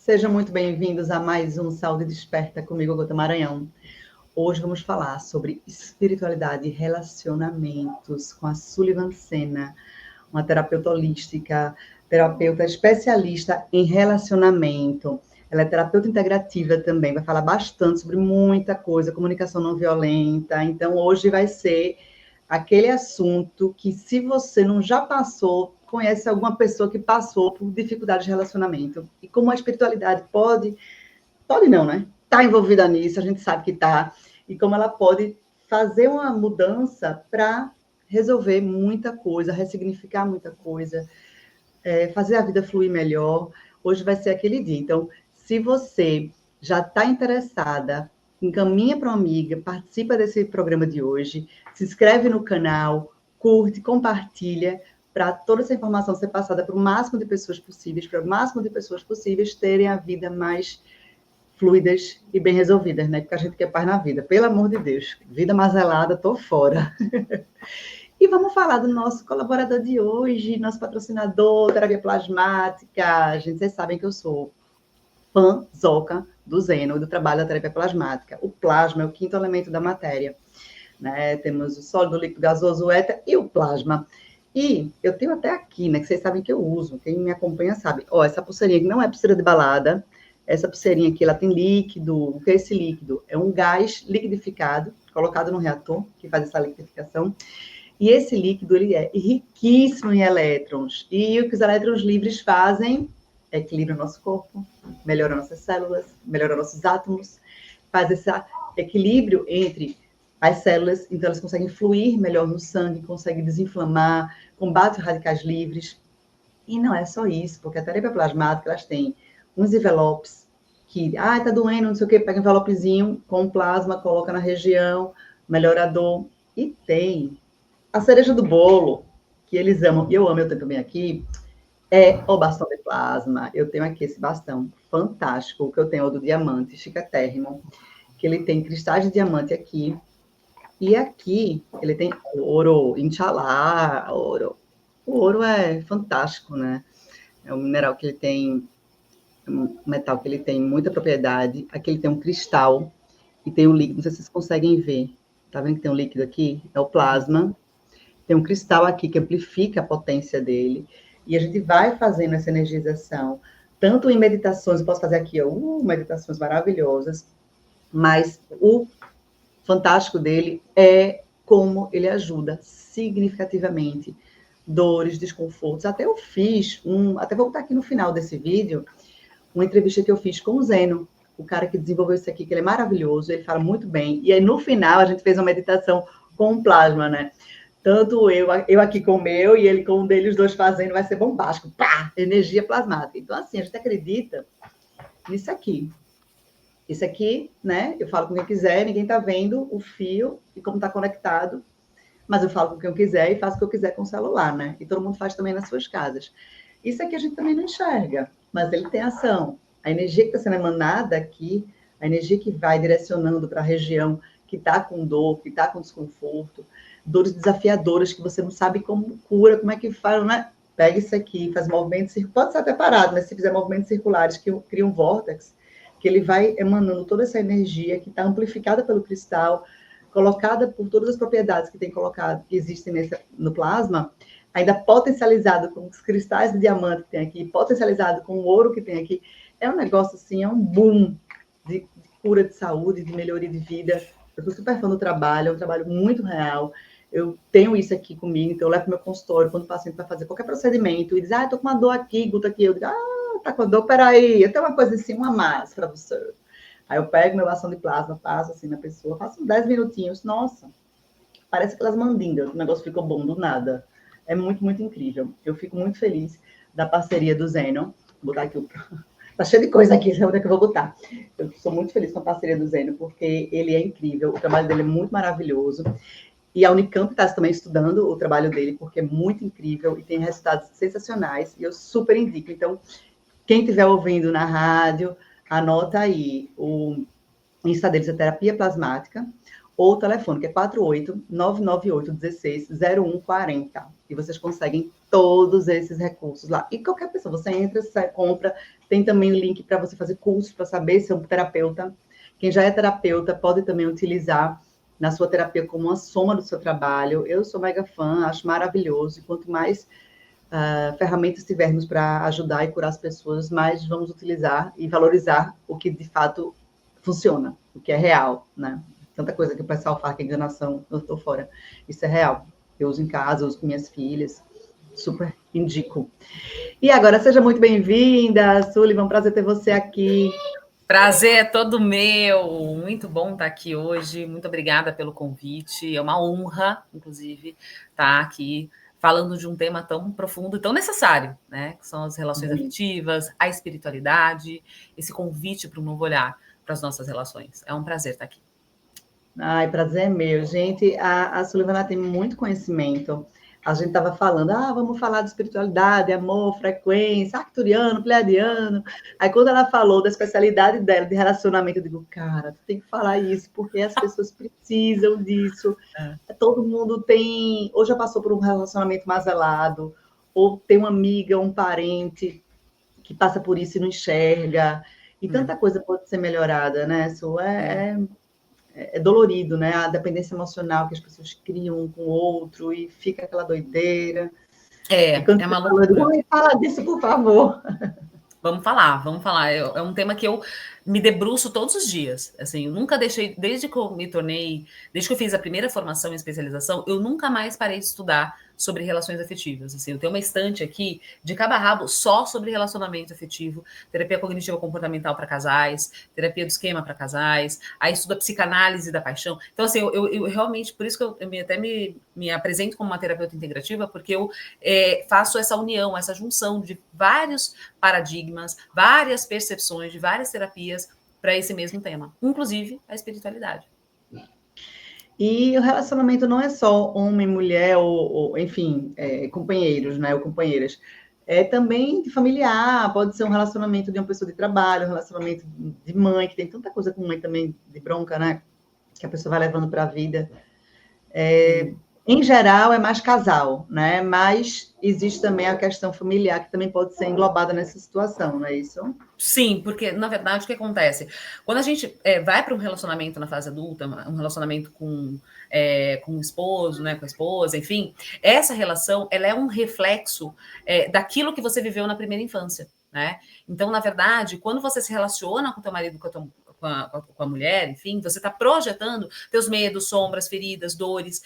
Sejam muito bem-vindos a mais um Saúde Desperta comigo, Gota Maranhão. Hoje vamos falar sobre espiritualidade e relacionamentos com a Sullivan Sena, uma terapeuta holística, terapeuta especialista em relacionamento. Ela é terapeuta integrativa também, vai falar bastante sobre muita coisa, comunicação não violenta. Então, hoje vai ser aquele assunto que, se você não já passou, conhece alguma pessoa que passou por dificuldade de relacionamento. E como a espiritualidade pode não, né? Está envolvida nisso, a gente sabe que está. E como ela pode fazer uma mudança para resolver muita coisa, ressignificar muita coisa, fazer a vida fluir melhor. Hoje vai ser aquele dia. Então, se você já está interessada, encaminha para uma amiga, participa desse programa de hoje, se inscreve no canal, curte, compartilha, para toda essa informação ser passada para o máximo de pessoas possíveis, para o máximo de pessoas possíveis terem a vida mais fluidas e bem resolvidas, né? Porque a gente quer paz na vida. Pelo amor de Deus, vida mazelada, tô fora. E vamos falar do nosso colaborador de hoje, nosso patrocinador, terapia plasmática. Gente, vocês sabem que eu sou fãzoca do Zeno, do trabalho da terapia plasmática. O plasma é o quinto elemento da matéria, né? Temos o sólido, o líquido, gasoso, o éter e o plasma. E eu tenho até aqui, né, que vocês sabem que eu uso, quem me acompanha sabe. Ó, essa pulseirinha que não é pulseira de balada, essa pulseirinha aqui, ela tem líquido. O que é esse líquido? É um gás liquidificado, colocado no reator, que faz essa liquidificação. E esse líquido, ele é riquíssimo em elétrons. E o que os elétrons livres fazem é equilibrar o nosso corpo, melhora nossas células, melhora nossos átomos, faz esse equilíbrio entre as células, então elas conseguem fluir melhor no sangue, conseguem desinflamar, combate os radicais livres. E não é só isso, porque a terapia plasmática, elas têm uns envelopes que, tá doendo, não sei o quê, pega um envelopezinho com plasma, coloca na região, melhora a dor. E tem a cereja do bolo, que eles amam, e eu amo, eu tenho também aqui, é o bastão de plasma. Eu tenho aqui esse bastão fantástico, que eu tenho, o do diamante, chicatérrimo, que ele tem cristais de diamante aqui, e aqui ele tem ouro, Inxalá, ouro. O ouro é fantástico, né? É um mineral que ele tem, um metal que ele tem muita propriedade. Aqui ele tem um cristal e tem um líquido, não sei se vocês conseguem ver. Tá vendo que tem um líquido aqui? É o plasma. Tem um cristal aqui que amplifica a potência dele. E a gente vai fazendo essa energização, tanto em meditações, eu posso fazer aqui, meditações maravilhosas, mas o fantástico dele é como ele ajuda significativamente dores, desconfortos. Até eu fiz até vou botar aqui no final desse vídeo, uma entrevista que eu fiz com o Zeno, o cara que desenvolveu isso aqui, que ele é maravilhoso, ele fala muito bem. E aí, no final, a gente fez uma meditação com o plasma, né? Tanto eu aqui com o meu e ele com um dele, os dois fazendo, vai ser bombástico. Pá! Energia plasmática. Então, assim, a gente acredita nisso aqui. Isso aqui, né? Eu falo com quem quiser, ninguém tá vendo o fio e como tá conectado, mas eu falo com quem eu quiser e faço o que eu quiser com o celular, né? E todo mundo faz também nas suas casas. Isso aqui a gente também não enxerga, mas ele tem ação. A energia que está sendo emanada aqui, a energia que vai direcionando para a região que está com dor, que está com desconforto, dores desafiadoras que você não sabe como cura, como é que faz, né? Pega isso aqui, faz movimentos, pode ser até parado, mas se fizer movimentos circulares que criam um vórtex, que ele vai emanando toda essa energia que está amplificada pelo cristal, colocada por todas as propriedades que tem colocado, que existem no plasma, ainda potencializado com os cristais de diamante que tem aqui, potencializado com o ouro que tem aqui. É um negócio assim, é um boom de cura de saúde, de melhoria de vida. Eu sou super fã do trabalho, é um trabalho muito real. Eu tenho isso aqui comigo, então eu levo para o meu consultório quando o paciente vai fazer qualquer procedimento e diz, estou com uma dor aqui, Guta, aqui. Eu digo, tá com dor, peraí, eu tenho uma coisa assim, uma mais para você. Aí eu pego meu bastão de plasma, passo assim na pessoa, faço uns 10 minutinhos, nossa, parece aquelas mandingas, o negócio ficou bom do nada. É muito, muito incrível. Eu fico muito feliz da parceria do Zenon. Vou botar aqui Tá cheio de coisa aqui, onde é que eu vou botar? Eu sou muito feliz com a parceria do Zeno, porque ele é incrível, o trabalho dele é muito maravilhoso. E a Unicamp está também estudando o trabalho dele, porque é muito incrível e tem resultados sensacionais, e eu super indico. Então, quem estiver ouvindo na rádio, anota aí. O Insta deles é Terapia Plasmática. ou o telefone, que é 48-998-16-0140. E vocês conseguem todos esses recursos lá. E qualquer pessoa, você entra, você compra, tem também o link para você fazer cursos para saber se é um terapeuta. Quem já é terapeuta pode também utilizar na sua terapia como uma soma do seu trabalho. Eu sou mega fã, acho maravilhoso. E quanto mais ferramentas tivermos para ajudar e curar as pessoas, mais vamos utilizar e valorizar o que de fato funciona, o que é real, né? Tanta coisa que o pessoal fala que é enganação, eu estou fora. Isso é real. Eu uso em casa, uso com minhas filhas, super indico. E agora, seja muito bem-vinda, Sullivan, prazer ter você aqui. Prazer é todo meu, muito bom estar aqui hoje, muito obrigada pelo convite, é uma honra, inclusive, estar aqui falando de um tema tão profundo e tão necessário, né? Que são as relações afetivas, a espiritualidade, esse convite para um novo olhar para as nossas relações. É um prazer estar aqui. Ai, prazer é meu. Gente, a Sullivan tem muito conhecimento. A gente estava falando, vamos falar de espiritualidade, amor, frequência, arcturiano, pleiadiano. Aí, quando ela falou da especialidade dela, de relacionamento, eu digo, cara, tu tem que falar isso, porque as pessoas precisam disso. Todo mundo tem, ou já passou por um relacionamento mazelado, ou tem uma amiga, um parente que passa por isso e não enxerga. E tanta coisa pode ser melhorada, né? Isso é dolorido, né? A dependência emocional que as pessoas criam um com o outro e fica aquela doideira. É uma loucura. Fala disso, por favor. Vamos falar. É um tema que eu me debruço todos os dias. Assim, eu nunca deixei, desde que eu fiz a primeira formação em especialização, eu nunca mais parei de estudar sobre relações afetivas. Assim, eu tenho uma estante aqui de cabo a rabo só sobre relacionamento afetivo, terapia cognitiva comportamental para casais, terapia do esquema para casais, aí estudo a psicanálise da paixão. Então, assim, eu realmente, por isso que eu até me apresento como uma terapeuta integrativa, porque eu faço essa união, essa junção de vários paradigmas, várias percepções de várias terapias para esse mesmo tema, inclusive a espiritualidade. E o relacionamento não é só homem, mulher, ou enfim, companheiros, né, ou companheiras. É também familiar, pode ser um relacionamento de uma pessoa de trabalho, um relacionamento de mãe, que tem tanta coisa com mãe também de bronca, né? Que a pessoa vai levando para a vida. Em geral, é mais casal, né? Mas existe também a questão familiar, que também pode ser englobada nessa situação, não é isso? Sim, porque, na verdade, o que acontece? Quando a gente vai para um relacionamento na fase adulta, um relacionamento com o esposo, né, com a esposa, enfim, essa relação ela é um reflexo daquilo que você viveu na primeira infância, né? Então, na verdade, quando você se relaciona com o teu marido, com a mulher, enfim, você está projetando teus medos, sombras, feridas, dores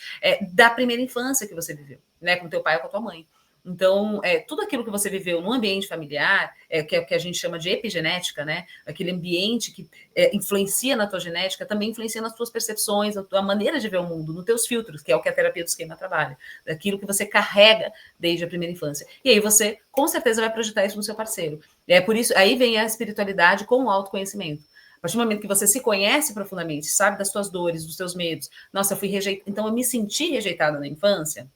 da primeira infância que você viveu, né, com teu pai ou com a tua mãe. Então, tudo aquilo que você viveu no ambiente familiar, que é o que a gente chama de epigenética, né? Aquele ambiente que influencia na tua genética, também influencia nas tuas percepções, na tua maneira de ver o mundo, nos teus filtros, que é o que a terapia do esquema trabalha, daquilo que você carrega desde a primeira infância. E aí você, com certeza, vai projetar isso no seu parceiro. É por isso, aí vem a espiritualidade com o autoconhecimento. A partir do momento que você se conhece profundamente, sabe das suas dores, dos seus medos, nossa, eu fui rejeitada, então eu me senti rejeitada na infância,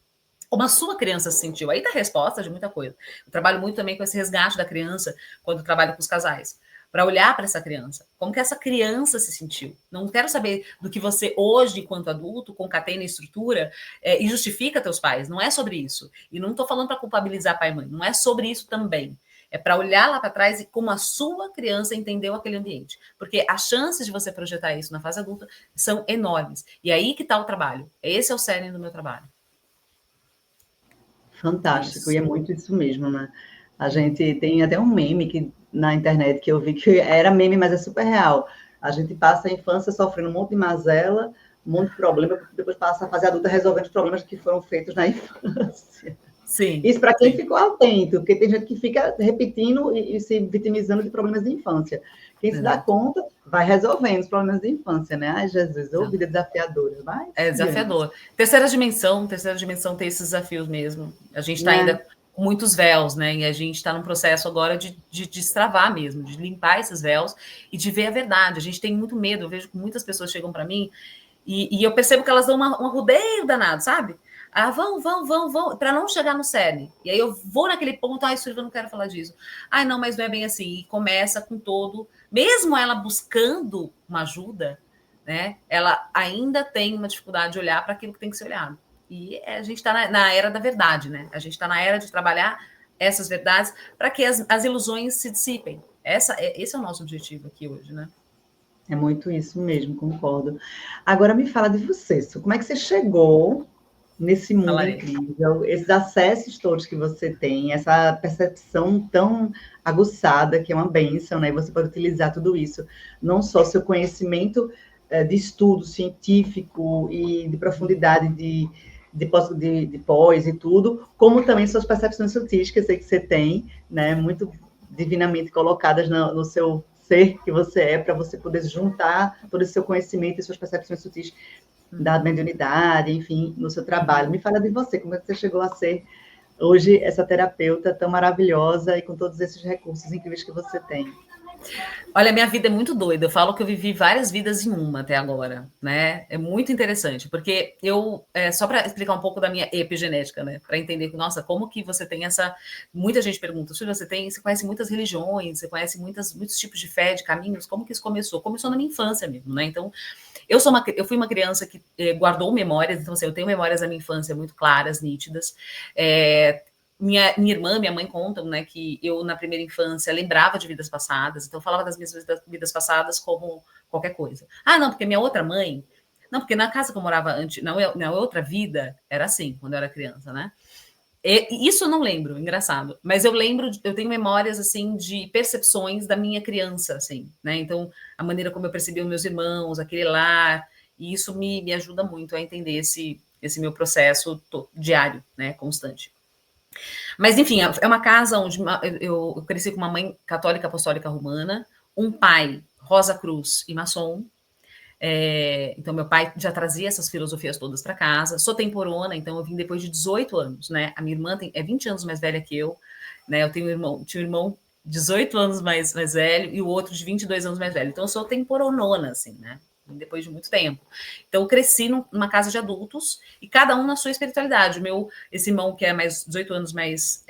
como a sua criança se sentiu. Aí está a resposta de muita coisa. Eu trabalho muito também com esse resgate da criança quando eu trabalho com os casais. Para olhar para essa criança. Como que essa criança se sentiu? Não quero saber do que você, hoje, enquanto adulto, concatena e estrutura e justifica teus pais. Não é sobre isso. E não estou falando para culpabilizar pai e mãe. Não é sobre isso também. É para olhar lá para trás e como a sua criança entendeu aquele ambiente. Porque as chances de você projetar isso na fase adulta são enormes. E aí que está o trabalho. Esse é o cerne do meu trabalho. Fantástico, isso. E é muito isso mesmo, né? A gente tem até um meme na internet que eu vi que era meme, mas é super real. A gente passa a infância sofrendo um monte de mazela, um monte de problema, depois passa a fase adulta resolvendo os problemas que foram feitos na infância. Sim. Isso para quem ficou atento, porque tem gente que fica repetindo e se vitimizando de problemas de infância. Quem se dá conta, vai resolvendo os problemas de infância, né? Ai, Jesus, ô vida desafiadora. Mas, é desafiador. Terceira dimensão tem esses desafios mesmo. A gente está ainda com muitos véus, né? E a gente está num processo agora de destravar mesmo, de limpar esses véus e de ver a verdade. A gente tem muito medo. Eu vejo que muitas pessoas chegam para mim e eu percebo que elas dão um rodeio danado, sabe? Vão, para não chegar no cerne. E aí eu vou naquele ponto, Silvia, eu não quero falar disso. Não, mas não é bem assim. E começa com todo, mesmo ela buscando uma ajuda, né, ela ainda tem uma dificuldade de olhar para aquilo que tem que ser olhado. E a gente está na era da verdade, né? A gente está na era de trabalhar essas verdades para que as ilusões se dissipem. Esse é o nosso objetivo aqui hoje, né? É muito isso mesmo, concordo. Agora me fala de você, como é que você chegou nesse mundo incrível, esses acessos todos que você tem, essa percepção tão aguçada, que é uma bênção, né? E você pode utilizar tudo isso, não só seu conhecimento de estudo científico e de profundidade de pós e tudo, como também suas percepções sutis, que eu sei que você tem, né? Muito divinamente colocadas no seu ser que você é, para você poder juntar todo esse seu conhecimento e suas percepções sutis da mediunidade, enfim, no seu trabalho. Me fala de você, como é que você chegou a ser hoje essa terapeuta tão maravilhosa e com todos esses recursos incríveis que você tem? Olha, minha vida é muito doida. Eu falo que eu vivi várias vidas em uma até agora, né? É muito interessante, porque só para explicar um pouco da minha epigenética, né? Para entender que, nossa, como que você tem essa. Muita gente pergunta, se você conhece muitas religiões, você conhece muitos tipos de fé, de caminhos, como que isso começou? Começou na minha infância mesmo, né? Então, eu fui uma criança que guardou memórias, então, assim, eu tenho memórias da minha infância muito claras, nítidas. Minha irmã, minha mãe contam, né, que eu, na primeira infância, lembrava de vidas passadas, então eu falava das minhas vidas passadas como qualquer coisa. Ah, não, porque minha outra mãe... Não, porque na casa que eu morava antes, na outra vida, era assim, quando eu era criança, né? E isso eu não lembro, engraçado. Mas eu lembro, eu tenho memórias, assim, de percepções da minha criança, assim, né? Então, a maneira como eu percebi os meus irmãos, aquele lar, e isso me ajuda muito a entender esse meu processo diário, né, constante. Mas, enfim, é uma casa onde eu cresci com uma mãe católica apostólica romana, um pai Rosa Cruz e maçom. Então, meu pai já trazia essas filosofias todas para casa. Sou temporona, então eu vim depois de 18 anos, né? A minha irmã é 20 anos mais velha que eu, né? Eu tinha um irmão 18 anos mais velho e o outro de 22 anos mais velho. Então, eu sou temporonona, assim, né? Depois de muito tempo. Então, eu cresci numa casa de adultos e cada um na sua espiritualidade. Esse irmão, que é 18 anos mais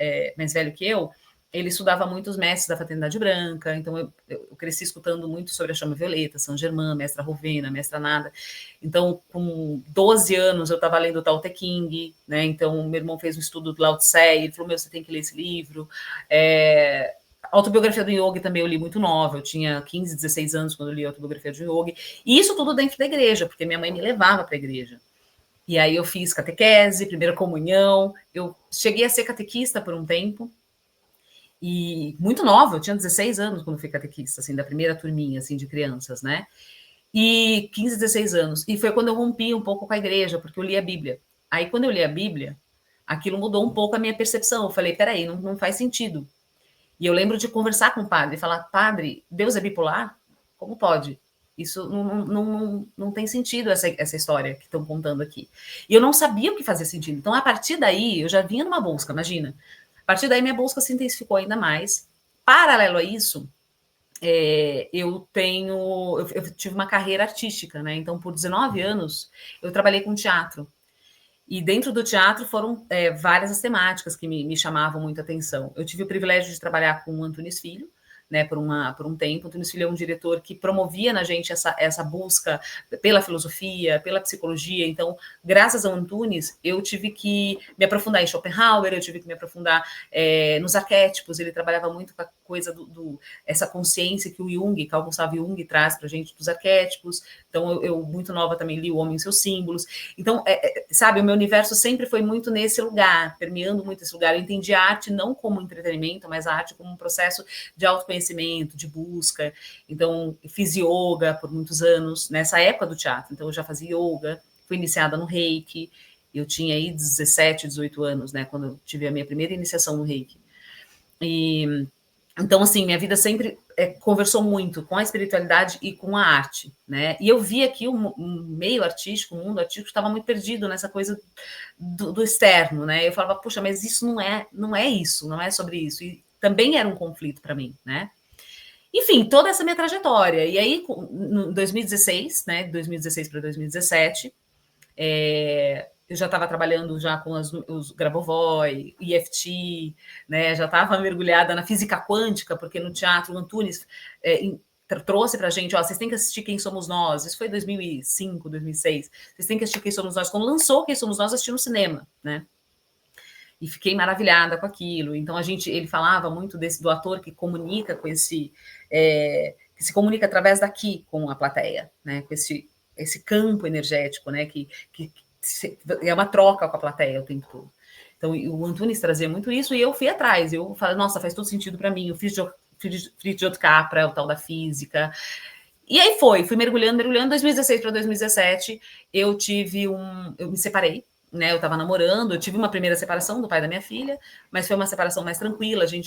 velho que eu, ele estudava muito os mestres da Fraternidade Branca, então eu cresci escutando muito sobre a Chama Violeta, São Germain, Mestra Rovena, Mestra Nada. Então, com 12 anos, eu estava lendo o Tao Te Ching, né? Então, meu irmão fez um estudo do Lao Tse, ele falou, você tem que ler esse livro. A autobiografia do Yogi também eu li muito nova, eu tinha 15, 16 anos quando eu li a autobiografia do Yogi, e isso tudo dentro da igreja, porque minha mãe me levava para a igreja. E aí eu fiz catequese, primeira comunhão, eu cheguei a ser catequista por um tempo, e muito nova, eu tinha 16 anos quando fui catequista, assim, da primeira turminha, assim, de crianças, né? E 15, 16 anos. E foi quando eu rompi um pouco com a igreja, porque eu li a Bíblia. Aí, quando eu li a Bíblia, aquilo mudou um pouco a minha percepção. Eu falei, peraí, não faz sentido. E eu lembro de conversar com o padre e falar, padre, Deus é bipolar? Como pode? Isso não tem sentido, essa história que estão contando aqui. E eu não sabia o que fazia sentido. Então, a partir daí, eu já vinha numa busca, imagina. A partir daí, minha busca se intensificou ainda mais. Paralelo a isso, eu tive uma carreira artística, né? Então, por 19 anos, eu trabalhei com teatro. E dentro do teatro foram várias as temáticas que me chamavam muita atenção. Eu tive o privilégio de trabalhar com o Antunes Filho, né, por um tempo. O Antunes Filho é um diretor que promovia na gente essa busca pela filosofia, pela psicologia. Então, graças ao Antunes, eu tive que me aprofundar em Schopenhauer, eu tive que me aprofundar nos arquétipos. Ele trabalhava muito com a coisa essa consciência que o Jung, Carl Gustav Jung, traz para a gente dos arquétipos. Então, eu, muito nova, também li O Homem e seus Símbolos. Então, sabe, o meu universo sempre foi muito nesse lugar, permeando muito esse lugar. Eu entendi a arte não como entretenimento, mas a arte como um processo de autoconhecimento, de busca. Então, fiz yoga por muitos anos, nessa época do teatro. Então, eu já fazia yoga, fui iniciada no Reiki. Eu tinha aí 17, 18 anos, né, quando eu tive a minha primeira iniciação no Reiki. Então, assim, minha vida sempre conversou muito com a espiritualidade e com a arte, né? E eu vi aqui o meio artístico, o mundo artístico estava muito perdido nessa coisa do externo, né? Eu falava, puxa, mas isso não é isso, não é sobre isso. E também era um conflito para mim, né? Enfim, toda essa minha trajetória. E aí, em 2016, né? 2016 para 2017, eu já estava trabalhando já com os Grabovoi, EFT, né? Já estava mergulhada na física quântica, porque no teatro o Antunes trouxe pra gente, ó, vocês têm que assistir Quem Somos Nós, isso foi 2005, 2006, vocês têm que assistir Quem Somos Nós, quando lançou Quem Somos Nós, eu assisti no cinema, né? E fiquei maravilhada com aquilo. Então ele falava muito do ator que comunica com esse, que se comunica através daqui com a plateia, né? Com esse campo energético, né? Que é uma troca com a plateia o tempo todo. Então o Antunes trazia muito isso e eu fui atrás. Eu falei, nossa, faz todo sentido para mim. Eu fiz Fritjof Capra, o tal da física. E aí fui mergulhando. 2016 para 2017, eu me separei. Né, eu estava namorando, eu tive uma primeira separação do pai da minha filha, mas foi uma separação mais tranquila, a gente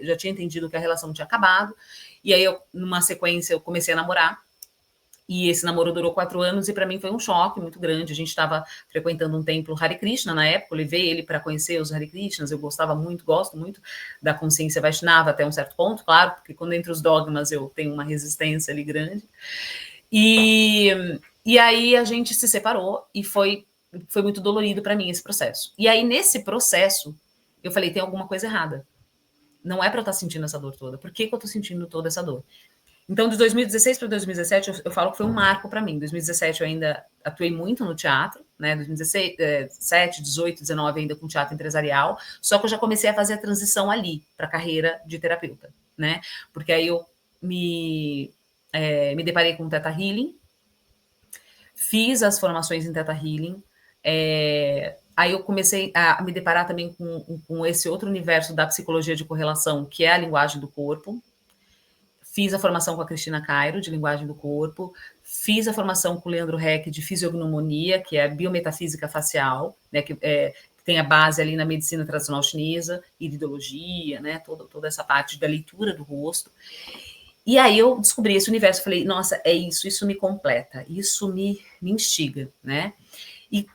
já tinha entendido que a relação tinha acabado, e aí numa sequência eu comecei a namorar, e esse namoro durou 4 anos, e para mim foi um choque muito grande. A gente estava frequentando um templo Hare Krishna na época, eu levei ele para conhecer os Hare Krishnas, eu gosto muito da consciência Vaishnava até um certo ponto, claro, porque quando entre os dogmas eu tenho uma resistência ali grande, e aí a gente se separou, e foi muito dolorido para mim esse processo. E aí, nesse processo, eu falei, tem alguma coisa errada. Não é para eu estar sentindo essa dor toda. Por que eu estou sentindo toda essa dor? Então, de 2016 para 2017, eu falo que foi um marco para mim. Em 2017, eu ainda atuei muito no teatro, né? 2017, 18, 19, ainda com teatro empresarial. Só que eu já comecei a fazer a transição ali, para a carreira de terapeuta, né? Porque aí eu me deparei com o Theta Healing, fiz as formações em Theta Healing, aí eu comecei a me deparar também com esse outro universo da psicologia de correlação, que é a linguagem do corpo. Fiz a formação com a Cristina Cairo, de linguagem do corpo. Fiz a formação com o Leandro Heck, de fisiognomonia, que é a biometafísica facial, né, que tem a base ali na medicina tradicional chinesa, iridologia, né, toda essa parte da leitura do rosto. E aí eu descobri esse universo, falei, nossa, é isso me completa, isso me instiga, né?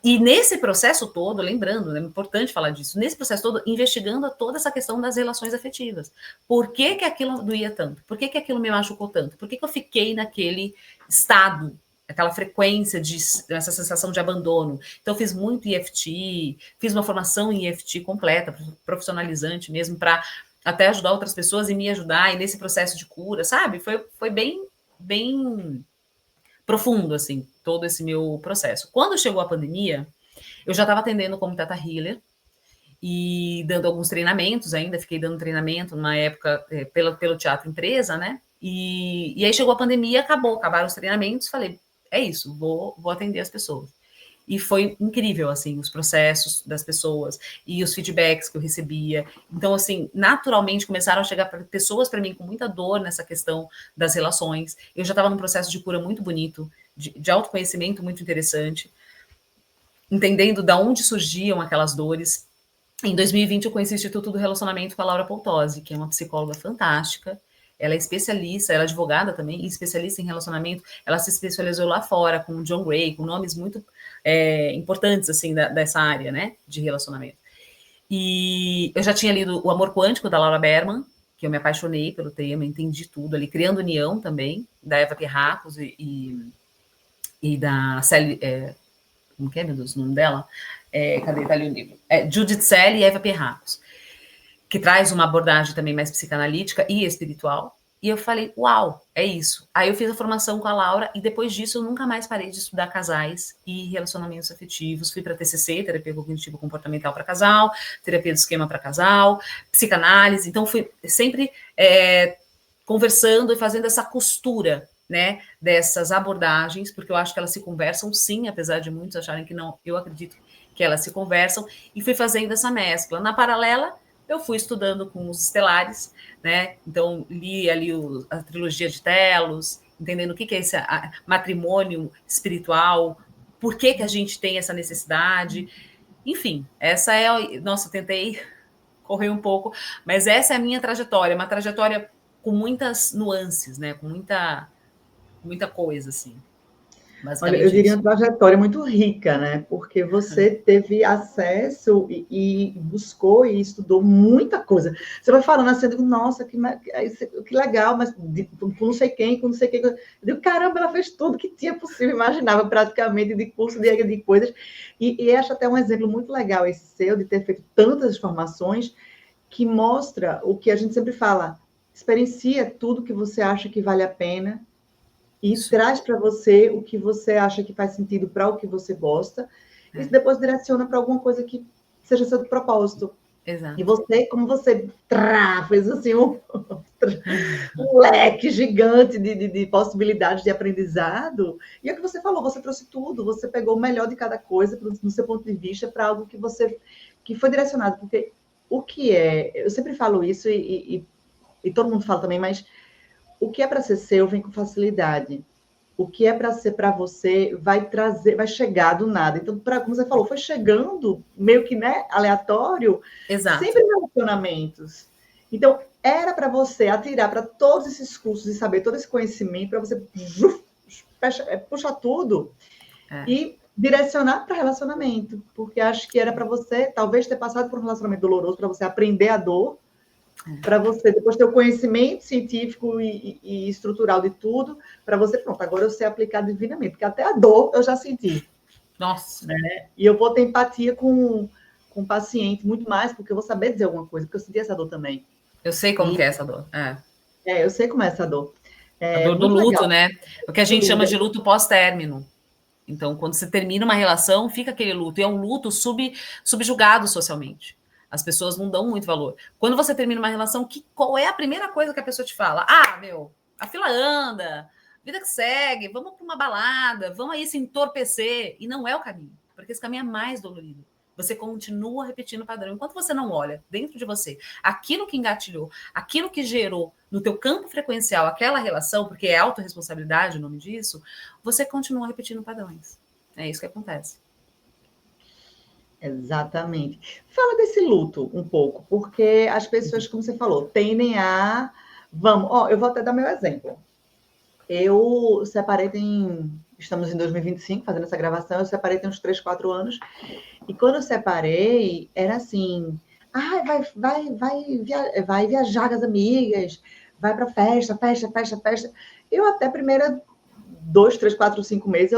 E nesse processo todo, lembrando, é importante falar disso, nesse processo todo, investigando toda essa questão das relações afetivas. Por que aquilo doía tanto? Por que aquilo me machucou tanto? Por que eu fiquei naquele estado, aquela frequência, essa sensação de abandono? Então, eu fiz muito EFT, fiz uma formação em EFT completa, profissionalizante mesmo, para até ajudar outras pessoas e me ajudar, e nesse processo de cura, sabe? Foi bem profundo, assim, todo esse meu processo. Quando chegou a pandemia, eu já estava atendendo como Theta Healer e dando alguns treinamentos ainda, fiquei dando treinamento numa época pelo teatro empresa, né? E aí chegou a pandemia, acabaram os treinamentos, falei, é isso, vou atender as pessoas. E foi incrível, assim, os processos das pessoas e os feedbacks que eu recebia. Então, assim, naturalmente começaram a chegar pessoas para mim com muita dor nessa questão das relações. Eu já estava num processo de cura muito bonito, de autoconhecimento muito interessante, entendendo de onde surgiam aquelas dores. Em 2020, eu conheci o Instituto do Relacionamento com a Laura Poltozzi, que é uma psicóloga fantástica. Ela é especialista, ela é advogada também, e especialista em relacionamento. Ela se especializou lá fora com o John Gray, com nomes muito importantes, assim, dessa área, né, de relacionamento. E eu já tinha lido O Amor Quântico, da Laura Berman, que eu me apaixonei pelo tema, entendi tudo ali. Criando União também, da Eva Pierracos e da Sally... como que é, meu Deus, o nome dela? Cadê? Tá ali o livro. Judith Selle e Eva Pierracos, que traz uma abordagem também mais psicanalítica e espiritual. E eu falei, uau, é isso. Aí eu fiz a formação com a Laura e depois disso eu nunca mais parei de estudar casais e relacionamentos afetivos. Fui para TCC, terapia cognitivo-comportamental para casal, terapia do esquema para casal, psicanálise. Então fui sempre conversando e fazendo essa costura, né, dessas abordagens, porque eu acho que elas se conversam sim, apesar de muitos acharem que não. Eu acredito que elas se conversam e fui fazendo essa mescla. Na paralela, eu fui estudando com os estelares, né? Então, li ali a trilogia de Telos, entendendo o que é esse matrimônio espiritual, por que a gente tem essa necessidade. Enfim, essa é... Nossa, tentei correr um pouco, mas essa é a minha trajetória, uma trajetória com muitas nuances, né? Com muita coisa, assim. Olha, eu diria uma trajetória muito rica, né? Porque você teve acesso e buscou e estudou muita coisa. Você vai falando assim, eu digo, nossa, que legal, mas com não sei quem, com não sei quem. Eu digo, caramba, ela fez tudo que tinha possível, imaginava praticamente de curso de coisas. E acho até um exemplo muito legal esse seu, de ter feito tantas formações, que mostra o que a gente sempre fala, experiencia tudo que você acha que vale a pena e traz para você o que você acha que faz sentido para o que você gosta, e depois direciona para alguma coisa que seja seu propósito. Exato. E você, como você fez assim um leque gigante de possibilidades de aprendizado, e é o que você falou, você trouxe tudo, você pegou o melhor de cada coisa no seu ponto de vista para algo que foi direcionado, porque o que eu sempre falo isso e todo mundo fala também, mas o que é para ser seu vem com facilidade. O que é para ser para você vai chegar do nada. Então, como você falou, foi chegando meio que, né, aleatório, Exato. sempre relacionamentos. Então, era para você atirar para todos esses cursos e saber todo esse conhecimento, para você puxar tudo e direcionar para relacionamento. Porque acho que era para você, talvez, ter passado por um relacionamento doloroso, para você aprender a dor, para você depois ter o conhecimento científico e estrutural de tudo, para você, pronto, agora eu sei aplicar divinamente, porque até a dor eu já senti. Nossa. Né? E eu vou ter empatia com o paciente muito mais, porque eu vou saber dizer alguma coisa, porque eu senti essa dor também. Eu sei como que é essa dor. Eu sei como é essa dor. A dor do luto, legal. Né? O que a gente chama de luto pós-término. Então, quando você termina uma relação, fica aquele luto. E é um luto subjugado socialmente. As pessoas não dão muito valor. Quando você termina uma relação, qual é a primeira coisa que a pessoa te fala? A fila anda, vida que segue, vamos para uma balada, vamos aí se entorpecer. E não é o caminho, porque esse caminho é mais dolorido. Você continua repetindo o padrão. Enquanto você não olha dentro de você aquilo que engatilhou, aquilo que gerou no teu campo frequencial aquela relação, porque é autorresponsabilidade o nome disso, você continua repetindo padrões. É isso que acontece. Exatamente. Fala desse luto um pouco, porque as pessoas, como você falou, tendem a... eu vou até dar meu exemplo. Eu separei estamos em 2025, fazendo essa gravação, eu separei tem uns 3, 4 anos, e quando eu separei, era assim, vai viajar com as amigas, vai para festa. Eu até primeira 2, 3, 4, 5 meses,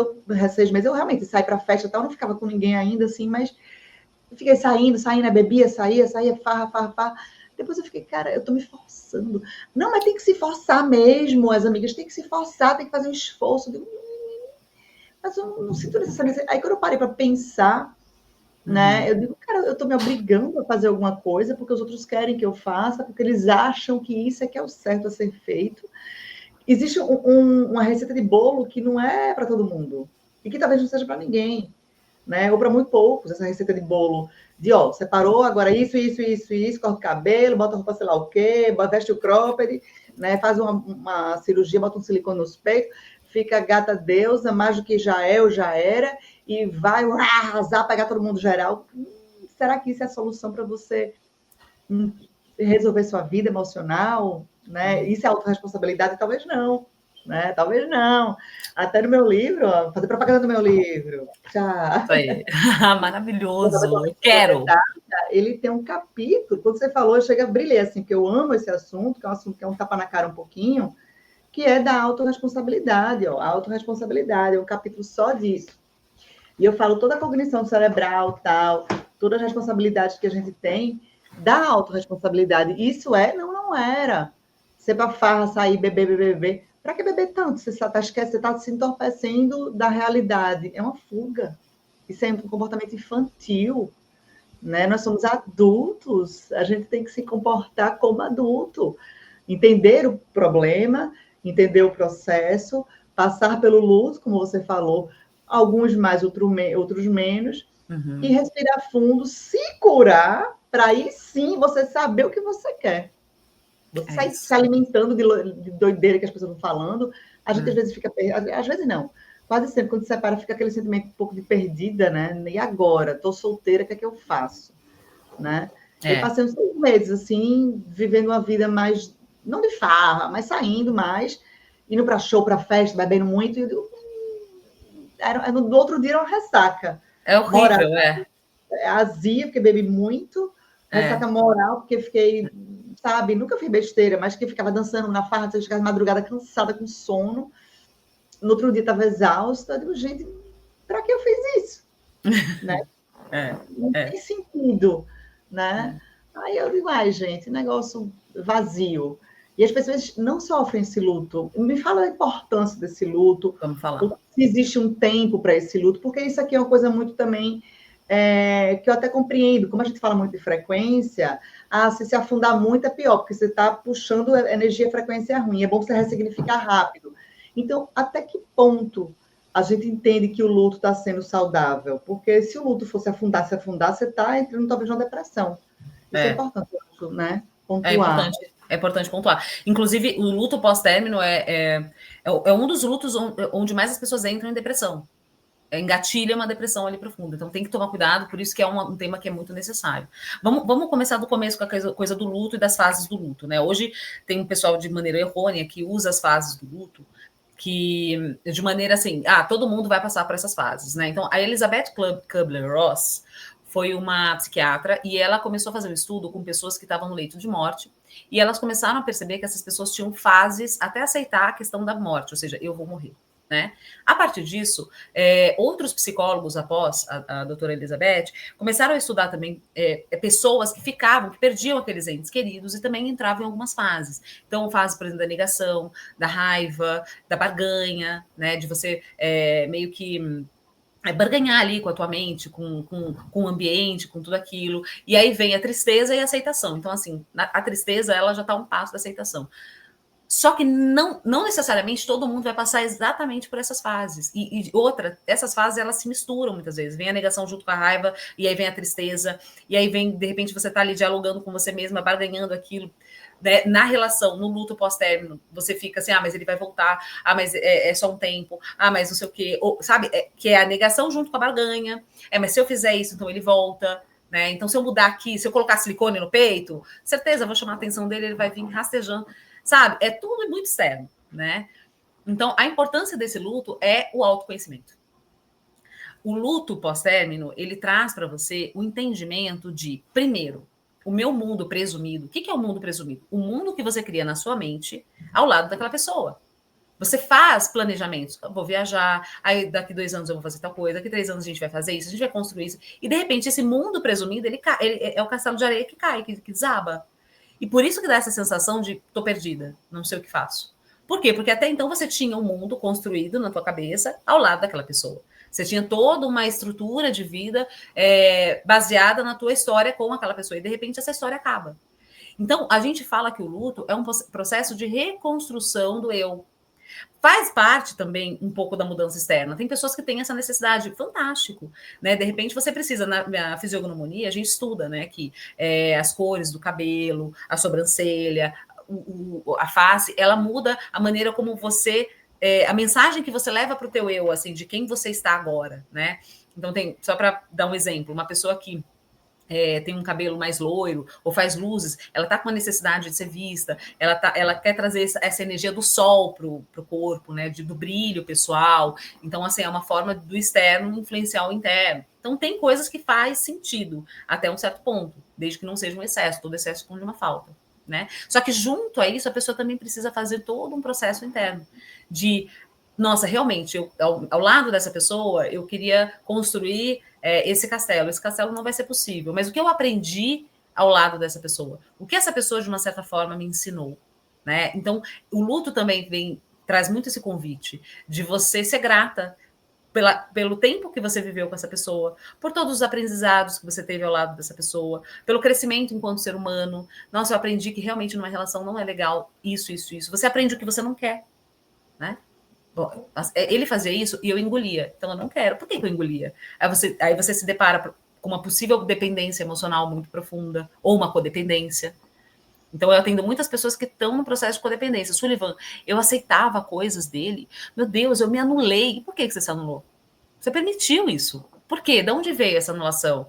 6 meses, eu realmente saí para festa e tal, não ficava com ninguém ainda, assim, mas eu fiquei saindo, bebia, saía, farra. Depois eu fiquei, cara, eu tô me forçando. Não, mas tem que se forçar mesmo, as amigas têm que se forçar, tem que fazer um esforço. Mas eu não sinto necessariamente. Aí quando eu parei para pensar, né, eu digo, cara, eu tô me obrigando a fazer alguma coisa porque os outros querem que eu faça, porque eles acham que isso é que é o certo a ser feito. Existe uma receita de bolo que não é para todo mundo e que talvez não seja para ninguém. Né? Ou para muito poucos, essa receita de bolo separou, agora isso, corta o cabelo, bota roupa sei lá o quê, veste o cropped, né? Faz uma cirurgia, bota um silicone nos peitos, fica gata deusa, mais do que já é ou já era, e vai arrasar, pegar todo mundo geral. Será que isso é a solução para você resolver sua vida emocional? Né? Isso é autorresponsabilidade? Talvez não. Né? Talvez não. Até no meu livro, fazer propaganda do meu livro. Já. Isso aí. Maravilhoso. Eu quero. Ele tem um capítulo, quando você falou, eu cheguei a brilhar, assim, porque eu amo esse assunto, que é um assunto que é um tapa na cara um pouquinho, que é da autorresponsabilidade. A autorresponsabilidade é um capítulo só disso. E eu falo toda a cognição cerebral, tal, todas as responsabilidades que a gente tem da autorresponsabilidade. Isso não era. Ser pra farra, sair, beber. Para que beber tanto? Você está se entorpecendo da realidade. É uma fuga. Isso é um comportamento infantil. Né? Nós somos adultos, a gente tem que se comportar como adulto. Entender o problema, entender o processo, passar pelo luto, como você falou, alguns mais, outros menos, e respirar fundo, se curar, para aí sim você saber o que você quer. Você sai se alimentando de doideira que as pessoas estão falando, a gente às vezes fica... Às vezes não. Quase sempre, quando se separa, fica aquele sentimento um pouco de perdida, né? E agora? Estou solteira, o que é que eu faço? Né? Eu passei uns 6 meses, assim, vivendo uma vida mais... Não de farra, mas saindo mais, indo para show, para festa, bebendo muito. E no outro dia era uma ressaca. É horrível, moral, azia, porque bebi muito. Ressaca moral, porque fiquei... Sabe, nunca fiz besteira, mas que ficava dançando na farra, você ficava de madrugada cansada, com sono. No outro dia estava exausta. Eu digo, gente, para que eu fiz isso? Né? Não tem sentido, né? Aí eu digo, gente, negócio vazio. E as pessoas não sofrem esse luto. Me fala a importância desse luto. Vamos falar. Se existe um tempo para esse luto, porque isso aqui é uma coisa muito também que eu até compreendo. Como a gente fala muito de frequência, se afundar muito é pior, porque você está puxando energia, frequência ruim. É bom você ressignificar rápido. Então, até que ponto a gente entende que o luto está sendo saudável? Porque se o luto fosse afundar, você está entrando talvez numa depressão. Isso é importante, né? Pontuar. É importante pontuar. Inclusive, o luto pós-término é um dos lutos onde mais as pessoas entram em depressão. Engatilha uma depressão ali profunda. Então tem que tomar cuidado, por isso que é um tema que é muito necessário. Vamos começar do começo com a coisa do luto e das fases do luto, né? Hoje tem um pessoal de maneira errônea que usa as fases do luto que de maneira assim, todo mundo vai passar por essas fases, né? Então a Elizabeth Kubler-Ross foi uma psiquiatra e ela começou a fazer um estudo com pessoas que estavam no leito de morte e elas começaram a perceber que essas pessoas tinham fases até aceitar a questão da morte, ou seja, eu vou morrer. Né? A partir disso, outros psicólogos após a doutora Elizabeth começaram a estudar também pessoas que perdiam aqueles entes queridos e também entravam em algumas fases. Então, fase, por exemplo, da negação, da raiva, da barganha, né? De você meio que barganhar ali com a tua mente, com o ambiente, com tudo aquilo. E aí vem a tristeza e a aceitação. Então, assim, a tristeza, ela já está um passo da aceitação. Só que não necessariamente todo mundo vai passar exatamente por essas fases. E essas fases, elas se misturam muitas vezes. Vem a negação junto com a raiva, e aí vem a tristeza, e aí vem, de repente, você tá ali dialogando com você mesma, barganhando aquilo. Né? Na relação, no luto pós-término, você fica assim, mas ele vai voltar, mas é só um tempo, mas não sei o quê. Ou, sabe? Que é a negação junto com a barganha. Mas se eu fizer isso, então ele volta. Né? Então, se eu mudar aqui, se eu colocar silicone no peito, certeza, eu vou chamar a atenção dele, ele vai vir rastejando. Sabe? É tudo muito externo, né? Então, a importância desse luto é o autoconhecimento. O luto pós-término, ele traz para você o entendimento de, primeiro, o meu mundo presumido. O que é o mundo presumido? O mundo que você cria na sua mente ao lado daquela pessoa. Você faz planejamentos. Eu vou viajar, aí daqui 2 anos eu vou fazer tal coisa, daqui 3 anos a gente vai fazer isso, a gente vai construir isso. E, de repente, esse mundo presumido, ele é o castelo de areia que cai, que desaba. E por isso que dá essa sensação de tô perdida, não sei o que faço. Por quê? Porque até então você tinha um mundo construído na tua cabeça ao lado daquela pessoa. Você tinha toda uma estrutura de vida baseada na tua história com aquela pessoa. E, de repente, essa história acaba. Então, a gente fala que o luto é um processo de reconstrução do eu. Faz parte também um pouco da mudança externa. Tem pessoas que têm essa necessidade, fantástico, né? De repente você precisa, na fisiognomonia, a gente estuda, né? Que as cores do cabelo, a sobrancelha, a face, ela muda a maneira como você, a mensagem que você leva para o teu eu, assim, de quem você está agora, né? Então só para dar um exemplo, uma pessoa que tem um cabelo mais loiro, ou faz luzes, ela está com uma necessidade de ser vista, ela quer trazer essa energia do sol pro corpo, né, do brilho pessoal. Então, assim, é uma forma do externo influenciar o interno. Então, tem coisas que faz sentido até um certo ponto, desde que não seja um excesso, todo excesso esconde uma falta. Né? Só que junto a isso, a pessoa também precisa fazer todo um processo interno de, nossa, realmente, ao lado dessa pessoa, eu queria construir esse castelo não vai ser possível, mas o que eu aprendi ao lado dessa pessoa? O que essa pessoa, de uma certa forma, me ensinou? Né? Então, o luto também traz muito esse convite de você ser grata pelo tempo que você viveu com essa pessoa, por todos os aprendizados que você teve ao lado dessa pessoa, pelo crescimento enquanto ser humano. Nossa, eu aprendi que realmente numa relação não é legal isso. Você aprende o que você não quer, né? Bom, ele fazia isso e eu engolia. Então eu não quero. Por que eu engolia? Aí você se depara com uma possível dependência emocional muito profunda ou uma codependência. Então eu atendo muitas pessoas que estão no processo de codependência. Sullivan, eu aceitava coisas dele. Meu Deus, eu me anulei. E por que você se anulou? Você permitiu isso. Por quê? De onde veio essa anulação?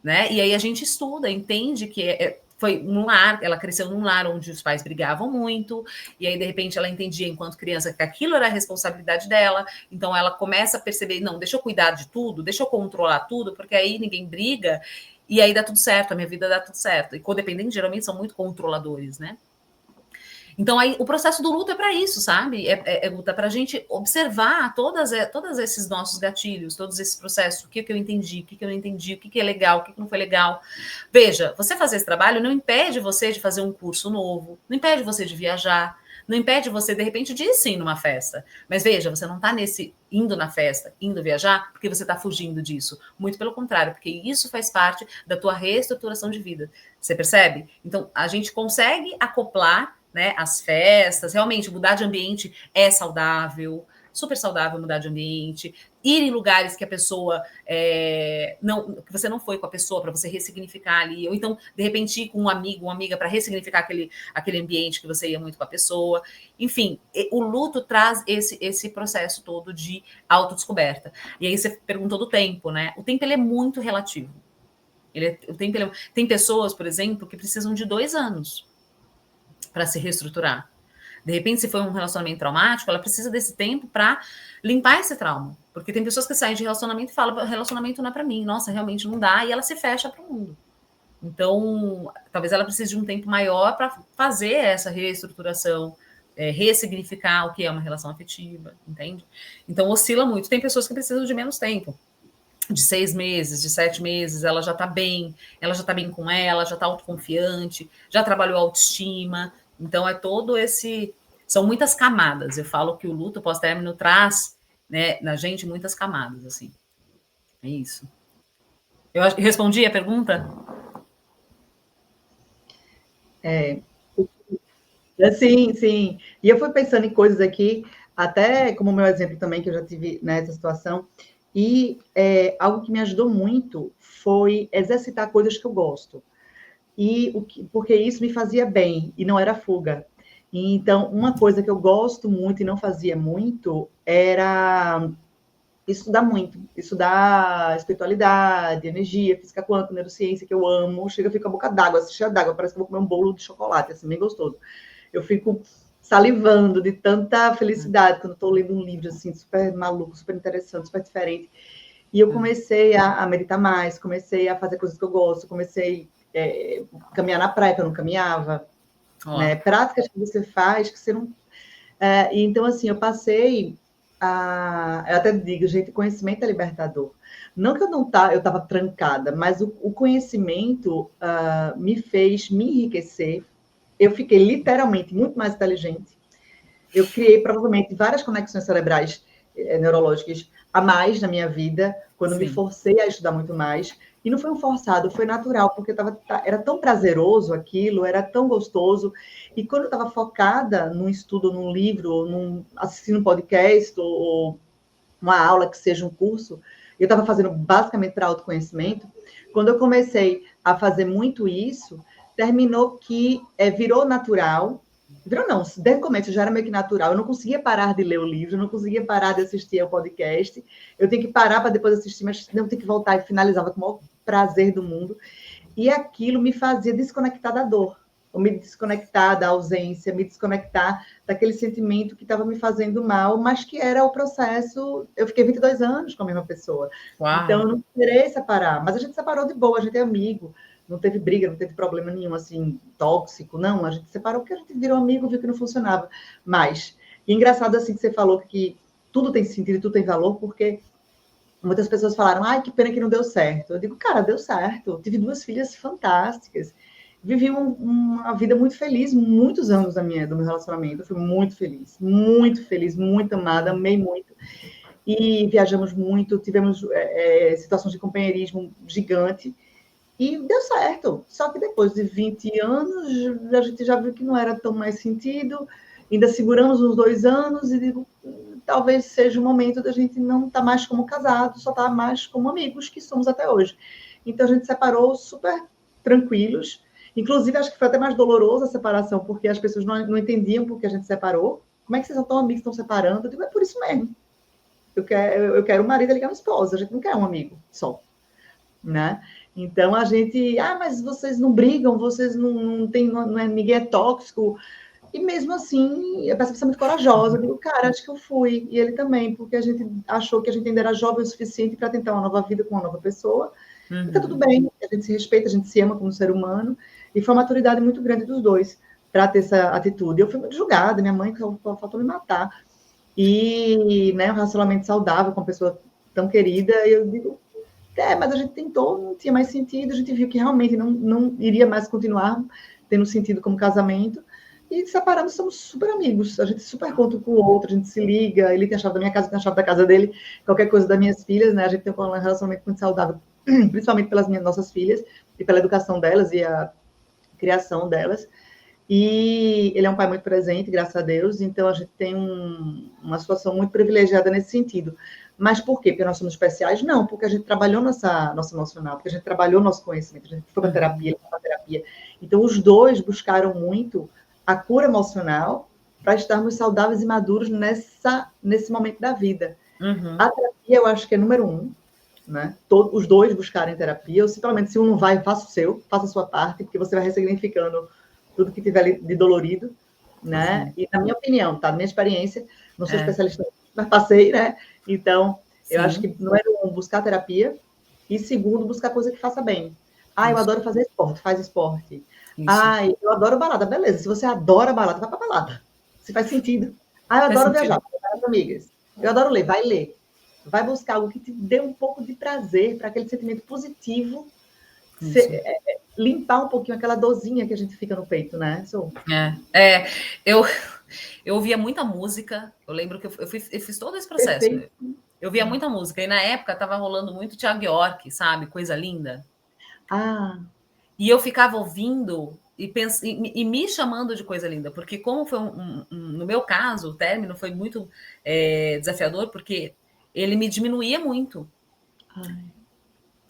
Né? E aí a gente estuda, entende que foi num lar, ela cresceu num lar onde os pais brigavam muito, e aí, de repente, ela entendia, enquanto criança, que aquilo era a responsabilidade dela, então ela começa a perceber, não, deixa eu cuidar de tudo, deixa eu controlar tudo, porque aí ninguém briga, e aí dá tudo certo, a minha vida dá tudo certo. E codependentes, geralmente, são muito controladores, né? Então, aí, o processo do luto é para isso, sabe? Luta para a gente observar todos esses nossos gatilhos, todos esses processos, o que eu entendi, o que eu não entendi, o que é legal, o que não foi legal. Veja, você fazer esse trabalho não impede você de fazer um curso novo, não impede você de viajar, não impede você, de repente, de ir sim numa festa. Mas veja, você não está indo na festa, indo viajar, porque você está fugindo disso. Muito pelo contrário, porque isso faz parte da tua reestruturação de vida. Você percebe? Então, a gente consegue acoplar, né, as festas, realmente mudar de ambiente é saudável, super saudável mudar de ambiente, ir em lugares que a pessoa que você não foi com a pessoa para você ressignificar ali, ou então, de repente, ir com um amigo, uma amiga para ressignificar aquele ambiente que você ia muito com a pessoa. Enfim, o luto traz esse processo todo de autodescoberta. E aí você perguntou do tempo, né? O tempo ele é muito relativo. Tem pessoas, por exemplo, que precisam de 2 anos para se reestruturar. De repente, se foi um relacionamento traumático, ela precisa desse tempo para limpar esse trauma. Porque tem pessoas que saem de relacionamento e falam, relacionamento não é para mim, nossa, realmente não dá, e ela se fecha para o mundo. Então, talvez ela precise de um tempo maior para fazer essa reestruturação, ressignificar o que é uma relação afetiva, entende? Então, oscila muito. Tem pessoas que precisam de menos tempo, de 6 meses, de 7 meses, ela já está bem com ela, já está autoconfiante, já trabalhou a autoestima. Então, são muitas camadas. Eu falo que o luto pós-término traz, né, na gente muitas camadas, assim. É isso. Eu respondi a pergunta? Sim, sim. E eu fui pensando em coisas aqui, até como meu exemplo também, que eu já tive nessa situação, e algo que me ajudou muito foi exercitar coisas que eu gosto. Porque isso me fazia bem, e não era fuga. Então, uma coisa que eu gosto muito e não fazia muito era estudar espiritualidade, energia, física quântica, neurociência, que eu amo. Chega, eu fico com a boca d'água, cheia d'água, parece que eu vou comer um bolo de chocolate, assim, bem gostoso. Eu fico salivando de tanta felicidade quando estou lendo um livro, assim, super maluco, super interessante, super diferente. E eu comecei a meditar mais, comecei a fazer coisas que eu gosto, comecei a caminhar na praia, que eu não caminhava, né? Práticas que você faz, que você não... então, assim, eu passei eu até digo, gente, conhecimento é libertador. Não que eu estava trancada, mas o conhecimento me fez me enriquecer. Eu fiquei literalmente muito mais inteligente. Eu criei provavelmente várias conexões cerebrais neurológicas a mais na minha vida, quando me forcei a estudar muito mais. E não foi um forçado, foi natural, porque era tão prazeroso aquilo, era tão gostoso. E quando eu estava focada num estudo, num livro, assistindo um podcast, ou uma aula que seja um curso, eu estava fazendo basicamente para autoconhecimento. Quando eu comecei a fazer muito isso, terminou que virou natural. Virou não, desde o começo já era meio que natural. Eu não conseguia parar de ler o livro, eu não conseguia parar de assistir ao podcast. Eu tenho que parar para depois assistir, mas não tenho que voltar e finalizava com o maior prazer do mundo. E aquilo me fazia desconectar da dor, ou me desconectar da ausência, me desconectar daquele sentimento que estava me fazendo mal, mas que era o processo. Eu fiquei 22 anos com a mesma pessoa. Uau. Então, eu não queria separar. Mas a gente separou de boa, a gente é amigo. Não teve briga, não teve problema nenhum, assim, tóxico, não. A gente separou porque a gente virou amigo, viu que não funcionava. Mas, e engraçado, assim, que você falou que tudo tem sentido e tudo tem valor, porque muitas pessoas falaram, ai, que pena que não deu certo. Eu digo, cara, deu certo. Eu tive 2 filhas fantásticas. Vivi uma vida muito feliz, muitos anos do meu relacionamento. Eu fui muito feliz, muito amada, amei muito. E viajamos muito, tivemos situações de companheirismo gigante. E deu certo. Só que depois de 20 anos, a gente já viu que não era tão mais sentido. Ainda seguramos uns 2 anos e digo, talvez seja o momento da gente não estar mais como casado, só estar mais como amigos, que somos até hoje. Então, a gente separou super tranquilos. Inclusive, acho que foi até mais dolorosa a separação, porque as pessoas não entendiam por que a gente separou. Como é que vocês são tão amigos, estão separando? Eu digo, é por isso mesmo. Eu quero o marido ligar a esposa, a gente não quer um amigo só, né? Então, a gente... mas vocês não brigam, vocês não tem... ninguém é tóxico. E mesmo assim, a pessoa é muito corajosa. Eu digo, cara, acho que eu fui. E ele também, porque a gente achou que a gente ainda era jovem o suficiente para tentar uma nova vida com uma nova pessoa. E tá tudo bem, a gente se respeita, a gente se ama como ser humano. E foi uma maturidade muito grande dos dois. para ter essa atitude. Eu fui muito julgada, minha mãe faltou me matar. E, né, um relacionamento saudável com uma pessoa tão querida, eu digo, mas a gente tentou, não tinha mais sentido, a gente viu que realmente não iria mais continuar tendo sentido como casamento, e separamos, somos super amigos, a gente super conta com o outro, a gente se liga, ele tem a chave da minha casa, eu tenho a chave da casa dele, qualquer coisa das minhas filhas, né, a gente tem um relacionamento muito saudável, principalmente pelas nossas filhas, e pela educação delas, e a criação delas, e ele é um pai muito presente, graças a Deus, então a gente tem uma situação muito privilegiada nesse sentido. Mas por quê? Porque nós somos especiais? Não, porque a gente trabalhou nosso emocional, porque a gente trabalhou nosso conhecimento, a gente foi para terapia, ele foi para terapia. Então, os dois buscaram muito a cura emocional para estarmos saudáveis e maduros nesse momento da vida. A terapia, eu acho que é número 1, né? Os dois buscarem terapia, ou se pelo menos se um não vai, faça o seu, faça a sua parte, porque você vai ressignificando tudo que tiver de dolorido, né? Sim. E na minha opinião, tá? Na minha experiência, não sou especialista, mas passei, né? Então, sim, eu acho que número 1, buscar terapia, e segundo, buscar coisa que faça bem. Eu adoro fazer esporte, faz esporte. Isso. Eu adoro balada, beleza. Se você adora balada, vai pra balada. Se faz sentido. Eu adoro viajar, com as amigas. Eu adoro ler, vai ler. Vai buscar algo que te dê um pouco de prazer, para aquele sentimento positivo, limpar um pouquinho aquela dorzinha que a gente fica no peito, né? Eu ouvia muita música, eu lembro que eu fiz todo esse processo. Perfeito. Eu ouvia muita música, e na época estava rolando muito Thiago York, sabe? Coisa linda. E eu ficava ouvindo e me chamando de coisa linda, porque como foi no meu caso, o término foi muito desafiador, porque ele me diminuía muito.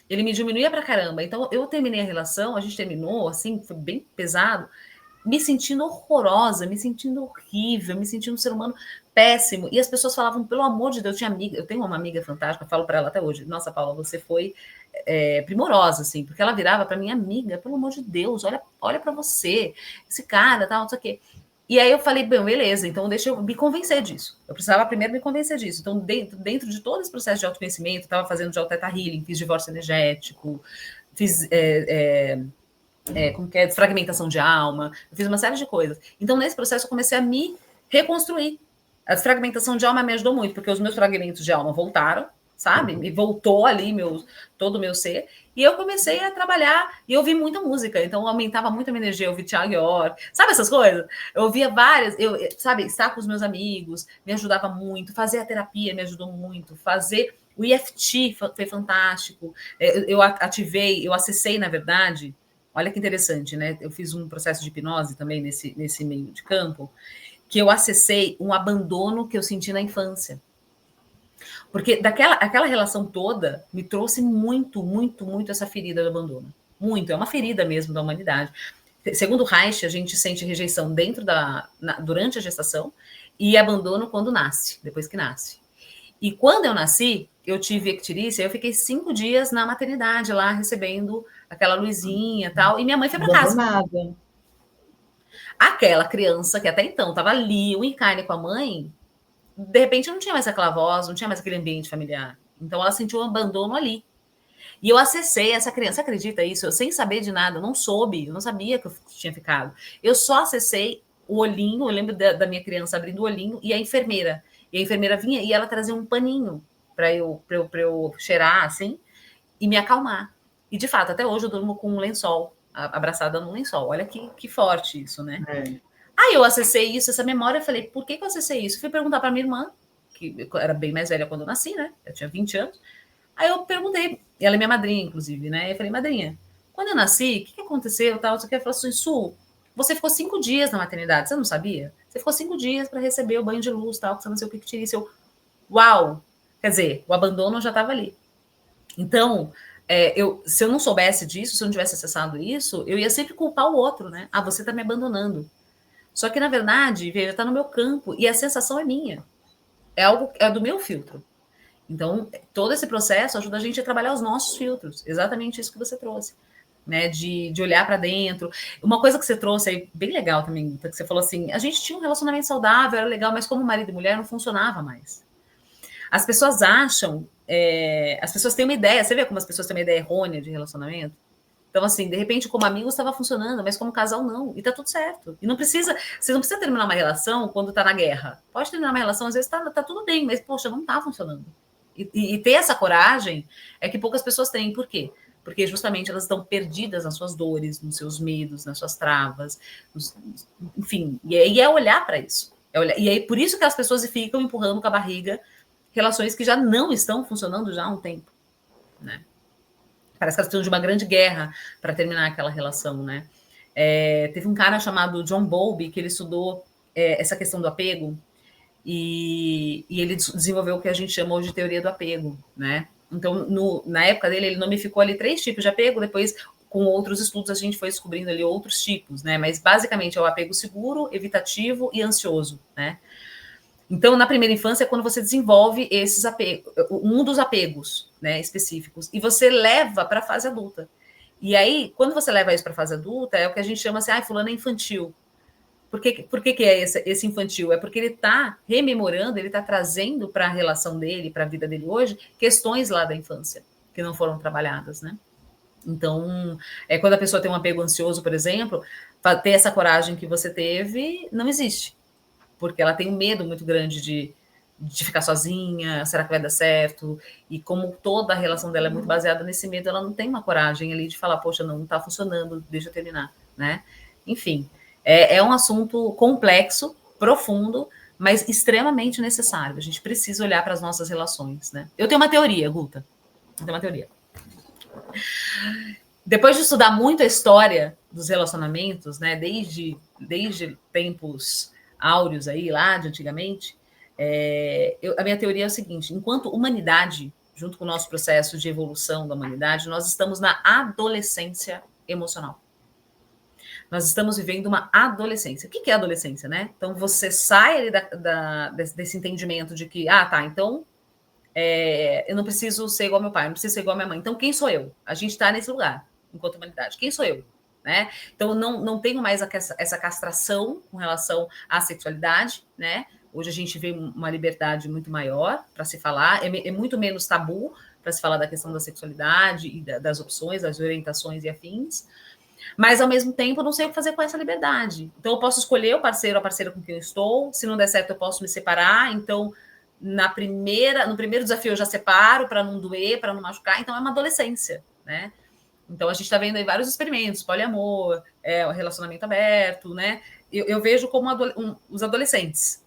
Ele me diminuía pra caramba. Então, eu terminei a relação, a gente terminou, assim, foi bem pesado, me sentindo horrorosa, me sentindo horrível, me sentindo um ser humano péssimo. E as pessoas falavam, pelo amor de Deus, eu tenho uma amiga fantástica, eu falo para ela até hoje, nossa, Paula, você foi primorosa, assim, porque ela virava para minha amiga, pelo amor de Deus, olha para você, esse cara, tal, não sei o quê. E aí eu falei, bem, beleza, então deixa eu me convencer disso. Eu precisava primeiro me convencer disso. Então, dentro de todo esse processo de autoconhecimento, estava fazendo de Theta Healing, fiz divórcio energético, fiz como que é, desfragmentação de alma, eu fiz uma série de coisas. Então, nesse processo, eu comecei a me reconstruir. A desfragmentação de alma me ajudou muito, porque os meus fragmentos de alma voltaram, sabe? Me voltou ali todo o meu ser. E eu comecei a trabalhar e eu ouvi muita música. Então, aumentava muito a minha energia. Eu ouvi Thiago York, sabe essas coisas? Eu ouvia várias, sabe? Estar com os meus amigos me ajudava muito. Fazer a terapia me ajudou muito. Fazer o EFT foi fantástico. Eu ativei, eu acessei, na verdade. Olha que interessante, né? Eu fiz um processo de hipnose também nesse meio de campo, que eu acessei um abandono que eu senti na infância. Porque aquela relação toda me trouxe muito, muito, muito essa ferida do abandono. Muito, é uma ferida mesmo da humanidade. Segundo Reich, a gente sente rejeição durante a gestação e abandono quando nasce, depois que nasce. E quando eu nasci, eu tive icterícia, eu fiquei 5 dias na maternidade lá, recebendo aquela luzinha e tal, e minha mãe foi para casa. Nada. Aquela criança que até então estava ali, o encarne com a mãe, de repente não tinha mais aquela voz, não tinha mais aquele ambiente familiar. Então ela sentiu um abandono ali. E eu acessei essa criança, acredita isso? Eu sem saber de nada, eu não sabia que eu tinha ficado. Eu só acessei o olhinho, eu lembro da minha criança abrindo o olhinho, e a enfermeira vinha e ela trazia um paninho para eu cheirar, assim, e me acalmar. E, de fato, até hoje eu durmo com um lençol, abraçada num lençol. Olha que forte isso, né? Aí eu acessei isso, essa memória, eu falei, por que eu acessei isso? Fui perguntar para minha irmã, que era bem mais velha quando eu nasci, né? Eu tinha 20 anos. Aí eu perguntei, ela é minha madrinha, inclusive, né? Eu falei, madrinha, quando eu nasci, o que aconteceu? Tal, você falou assim, Su, você ficou 5 dias na maternidade, você não sabia? Você ficou 5 dias para receber o banho de luz, tal, que você não sei o que tira isso. Uau! Quer dizer, o abandono já estava ali. Então, se eu não soubesse disso, se eu não tivesse acessado isso, eu ia sempre culpar o outro, né? Você está me abandonando. Só que, na verdade, veja, está no meu campo e a sensação é minha. É do meu filtro. Então, todo esse processo ajuda a gente a trabalhar os nossos filtros. Exatamente isso que você trouxe. Né, de olhar para dentro. Uma coisa que você trouxe aí, bem legal também, que você falou assim, a gente tinha um relacionamento saudável, era legal, mas como marido e mulher não funcionava mais. As pessoas acham, as pessoas têm uma ideia, você vê como as pessoas têm uma ideia errônea de relacionamento? Então, assim, de repente, como amigos estava funcionando, mas como casal não. E tá tudo certo. E não precisa, você não precisa terminar uma relação quando tá na guerra. Pode terminar uma relação, às vezes tá tudo bem, mas, poxa, não tá funcionando. E ter essa coragem é que poucas pessoas têm. Por quê? Porque justamente elas estão perdidas nas suas dores, nos seus medos, nas suas travas, enfim. E é olhar para isso. E aí, por isso que as pessoas ficam empurrando com a barriga relações que já não estão funcionando já há um tempo, né? Parece que elas precisam de uma grande guerra para terminar aquela relação, né? Teve um cara chamado John Bowlby que ele estudou essa questão do apego e ele desenvolveu o que a gente chama hoje de teoria do apego, né? Então, na época dele, ele nomeficou ali 3 tipos de apego, depois, com outros estudos, a gente foi descobrindo ali outros tipos, né? Mas, basicamente, é o apego seguro, evitativo e ansioso, né? Então, na primeira infância é quando você desenvolve esses apegos, um dos apegos, né, específicos, e você leva para a fase adulta. E aí, quando você leva isso para a fase adulta, é o que a gente chama assim, fulano é infantil. Por que é esse infantil? É porque ele está rememorando, ele está trazendo para a relação dele, para a vida dele hoje, questões lá da infância, que não foram trabalhadas, né? Então, quando a pessoa tem um apego ansioso, por exemplo, ter essa coragem que você teve, não existe. Porque ela tem um medo muito grande de ficar sozinha, será que vai dar certo? E como toda a relação dela é muito baseada nesse medo, ela não tem uma coragem ali de falar, poxa, não está funcionando, deixa eu terminar, né? Enfim, é um assunto complexo, profundo, mas extremamente necessário. A gente precisa olhar para as nossas relações, né? Eu tenho uma teoria, Guta. Eu tenho uma teoria. Depois de estudar muito a história dos relacionamentos, né, desde tempos áureos aí, lá de antigamente, a minha teoria é o seguinte: enquanto humanidade, junto com o nosso processo de evolução da humanidade, nós estamos na adolescência emocional. Nós estamos vivendo uma adolescência. O que é adolescência, né? Então, você sai ali desse entendimento de que, então eu não preciso ser igual ao meu pai, não preciso ser igual à minha mãe. Então, quem sou eu? A gente está nesse lugar, enquanto humanidade. Quem sou eu? Né? Então, não tenho mais essa castração com relação à sexualidade, né? Hoje a gente vê uma liberdade muito maior para se falar, é muito menos tabu para se falar da questão da sexualidade e das opções, das orientações e afins. Mas, ao mesmo tempo, eu não sei o que fazer com essa liberdade. Então, eu posso escolher o parceiro ou a parceira com quem eu estou. Se não der certo, eu posso me separar. Então, no primeiro desafio, eu já separo para não doer, para não machucar. Então, é uma adolescência, né? Então, a gente está vendo aí vários experimentos, poliamor, o relacionamento aberto, né? Eu vejo como os adolescentes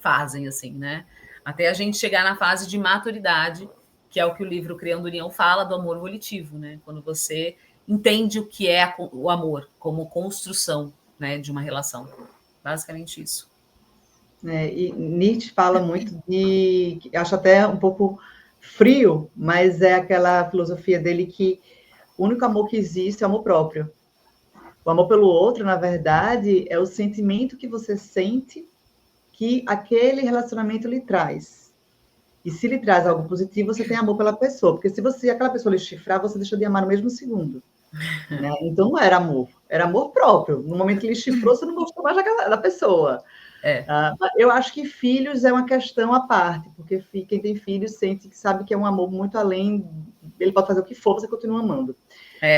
fazem, assim, né? Até a gente chegar na fase de maturidade, que é o que o livro Criando União fala do amor volitivo, né? Quando você entende o que é o amor como construção, né, de uma relação. Basicamente isso. E Nietzsche fala muito acho até um pouco frio, mas é aquela filosofia dele que o único amor que existe é o amor próprio. O amor pelo outro, na verdade, é o sentimento que você sente que aquele relacionamento lhe traz. E se lhe traz algo positivo, você tem amor pela pessoa. Porque se aquela pessoa lhe chifrar, você deixou de amar no mesmo segundo. Né? Então não era amor próprio. No momento que ele chifrou, você não gostou mais da pessoa. Eu acho que filhos é uma questão à parte, porque quem tem filhos sabe que é um amor muito além, ele pode fazer o que for, você continua amando.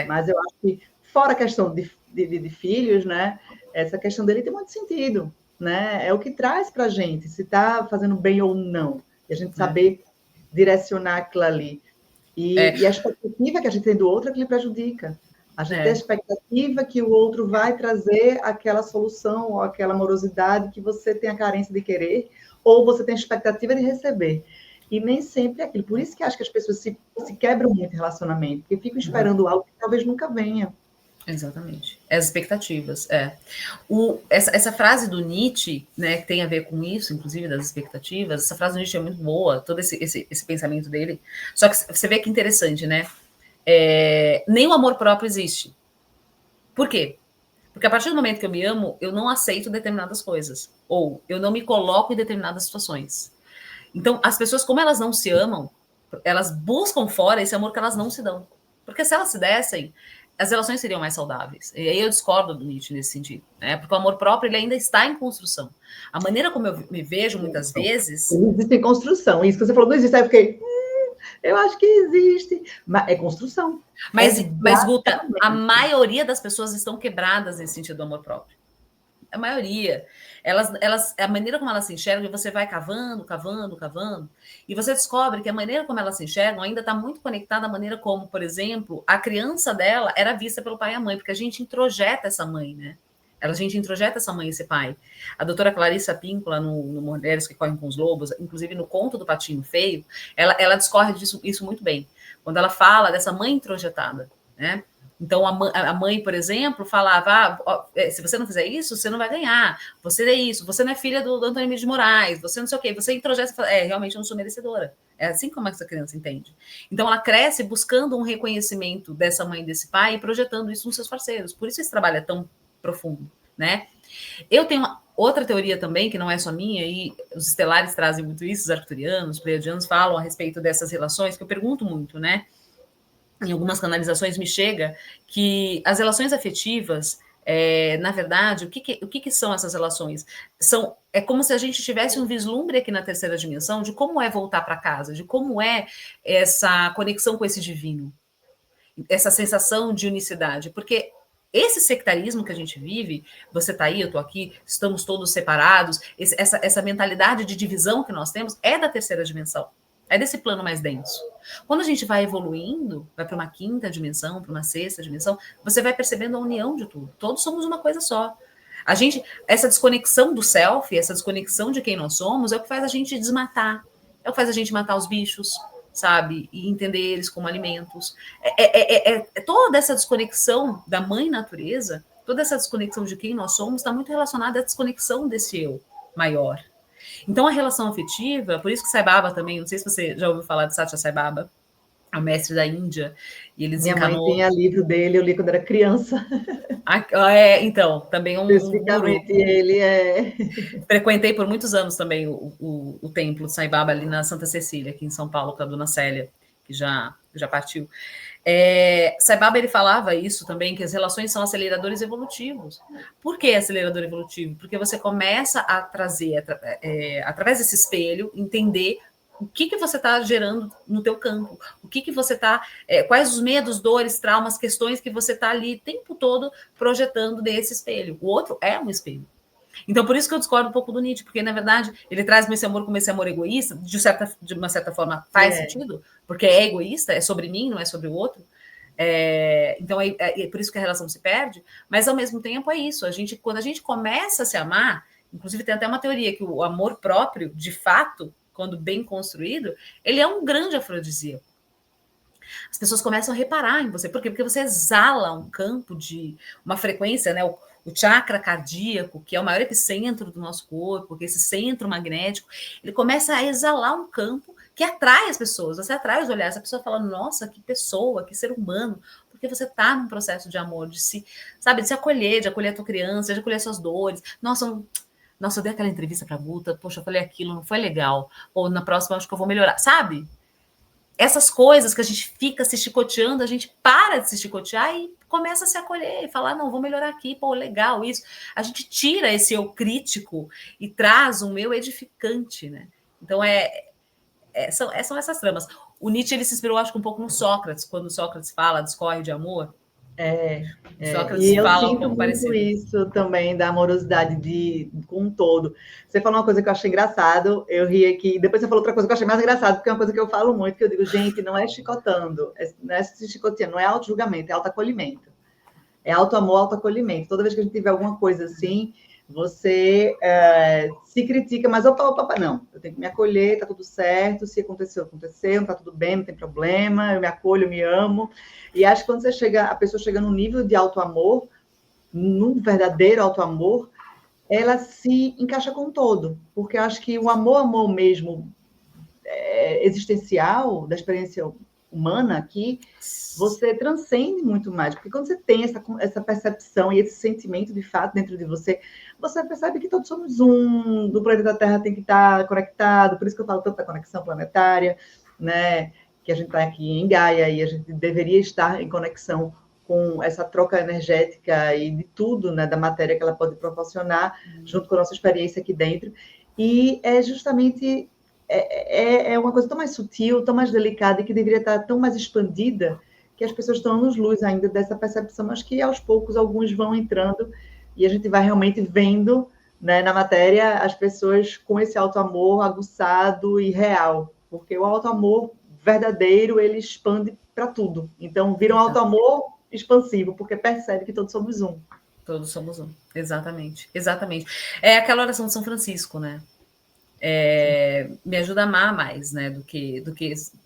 Mas eu acho que, fora a questão de filhos, né, essa questão dele tem muito sentido, né? É o que traz para a gente, se está fazendo bem ou não, e a gente saber direcionar aquilo ali. E a expectativa que a gente tem do outro é que lhe prejudica. A gente tem a expectativa que o outro vai trazer aquela solução ou aquela amorosidade que você tem a carência de querer, ou você tem a expectativa de receber. E nem sempre é aquilo. Por isso que acho que as pessoas se quebram muito em relacionamento, porque ficam esperando algo que talvez nunca venha. Exatamente. As expectativas, essa frase do Nietzsche, né, que tem a ver com isso, inclusive das expectativas, essa frase do Nietzsche é muito boa, todo esse pensamento dele. Só que você vê que interessante, né? Nem o amor próprio existe. Por quê? Porque a partir do momento que eu me amo, eu não aceito determinadas coisas. Ou eu não me coloco em determinadas situações. Então, as pessoas, como elas não se amam, elas buscam fora esse amor que elas não se dão. Porque se elas se dessem, as relações seriam mais saudáveis. E aí eu discordo do Nietzsche nesse sentido, né? Porque o amor próprio ele ainda está em construção. A maneira como eu me vejo muitas vezes... Existe em construção. Isso que você falou, não existe. Aí eu fiquei... Eu acho que existe. Mas é construção. Mas Guta, a maioria das pessoas estão quebradas nesse sentido do amor próprio. A maioria. A maneira como elas se enxergam, você vai cavando, cavando, cavando, e você descobre que a maneira como elas se enxergam ainda está muito conectada à maneira como, por exemplo, a criança dela era vista pelo pai e a mãe, porque a gente introjeta essa mãe, né? A gente introjeta essa mãe e esse pai. A doutora Clarissa Píncola, no Mulheres que Correm com os Lobos, inclusive no conto do Patinho Feio, ela discorre isso muito bem. Quando ela fala dessa mãe introjetada, né? Então, a mãe, por exemplo, falava, se você não fizer isso, você não vai ganhar. Você é isso, você não é filha do Antônio Emílio de Moraes, você não sei o quê. Você introjeta e fala, realmente eu não sou merecedora. É assim como essa criança entende. Então, ela cresce buscando um reconhecimento dessa mãe e desse pai e projetando isso nos seus parceiros. Por isso esse trabalho é tão profundo, né? Eu tenho outra teoria também, que não é só minha, e os estelares trazem muito isso, os arcturianos, os pleiadianos falam a respeito dessas relações, que eu pergunto muito, né? Em algumas canalizações me chega que as relações afetivas, na verdade, o que são essas relações? É como se a gente tivesse um vislumbre aqui na terceira dimensão de como é voltar para casa, de como é essa conexão com esse divino, essa sensação de unicidade, porque esse sectarismo que a gente vive, você está aí, eu estou aqui, estamos todos separados, essa mentalidade de divisão que nós temos é da terceira dimensão. É desse plano mais denso. Quando a gente vai evoluindo, vai para uma quinta dimensão, para uma sexta dimensão, você vai percebendo a união de tudo. Todos somos uma coisa só. Essa desconexão do self, essa desconexão de quem nós somos, é o que faz a gente desmatar. É o que faz a gente matar os bichos, sabe? E entender eles como alimentos. Toda essa desconexão da mãe natureza, toda essa desconexão de quem nós somos, está muito relacionada à desconexão desse eu maior. Então, a relação afetiva, por isso que Sai Baba também, não sei se você já ouviu falar de Satya Sai Baba, é o mestre da Índia, e ele desencanou... Minha mãe tinha livro dele, eu li quando era criança. Então, também especificamente ele Frequentei por muitos anos também o templo de Sai Baba ali na Santa Cecília, aqui em São Paulo, com a dona Célia, que já partiu. Sai Baba, ele falava isso também, que as relações são aceleradores evolutivos. Por que acelerador evolutivo? Porque você começa a trazer, através desse espelho, entender o que você está gerando no teu campo, o que você está, quais os medos, dores, traumas, questões que você está ali o tempo todo projetando desse espelho. O outro é um espelho. Então, por isso que eu discordo um pouco do Nietzsche, porque, na verdade, ele traz esse amor como esse amor egoísta, de uma certa forma faz sentido, porque é egoísta, é sobre mim, não é sobre o outro. Então, é por isso que a relação se perde, mas, ao mesmo tempo, é isso. Quando a gente começa a se amar, inclusive tem até uma teoria que o amor próprio, de fato, quando bem construído, ele é um grande afrodisíaco. As pessoas começam a reparar em você. Por quê? Porque você exala um campo de uma frequência, né? O chakra cardíaco, que é o maior epicentro do nosso corpo, que é esse centro magnético, ele começa a exalar um campo que atrai as pessoas. Você atrai os olhares. A pessoa fala, nossa, que pessoa, que ser humano. Porque você está num processo de amor, de se acolher, de acolher a tua criança, de acolher as suas dores. Nossa, eu dei aquela entrevista para a Guta, poxa, eu falei aquilo, não foi legal. Ou na próxima eu acho que eu vou melhorar. Sabe? Essas coisas que a gente fica se chicoteando, a gente para de se chicotear e começa a se acolher e falar, não, vou melhorar aqui, pô, legal isso. A gente tira esse eu crítico e traz um eu edificante, né? Então, são essas tramas. O Nietzsche, ele se inspirou, acho que um pouco no Sócrates, quando Sócrates fala, discorre de amor. E eu sinto muito parecido. Isso também, da amorosidade com um todo. Você falou uma coisa que eu achei engraçado, eu ri aqui, depois você falou outra coisa que eu achei mais engraçado, porque é uma coisa que eu falo muito, que eu digo, gente, não é chicotando, não é se chicoteando, não é auto-julgamento, é auto-acolhimento. É auto-amor, auto-acolhimento. Toda vez que a gente tiver alguma coisa assim, você se critica, mas opa, não, eu tenho que me acolher, tá tudo certo, se aconteceu, não tá tudo bem, não tem problema, eu me acolho, eu me amo. E acho que quando a pessoa chega num nível de auto-amor, num verdadeiro auto-amor, ela se encaixa com o todo, porque eu acho que o amor mesmo existencial, da experiência humana aqui, você transcende muito mais, porque quando você tem essa percepção e esse sentimento de fato dentro de você, você percebe que todos somos um, do planeta Terra tem que estar conectado, por isso que eu falo tanto da conexão planetária, né, que a gente está aqui em Gaia e a gente deveria estar em conexão com essa troca energética e de tudo, né, da matéria que ela pode proporcionar, junto com a nossa experiência aqui dentro, e é justamente é uma coisa tão mais sutil, tão mais delicada e que deveria estar tão mais expandida, que as pessoas estão nos luz ainda dessa percepção, mas que aos poucos alguns vão entrando e a gente vai realmente vendo, né, na matéria as pessoas com esse auto-amor aguçado e real, porque o auto-amor verdadeiro, ele expande para tudo. Então, vira um auto-amor expansivo, porque percebe que todos somos um. Todos somos um, exatamente, exatamente. É aquela oração de São Francisco, né? Me ajuda a amar mais, né, do que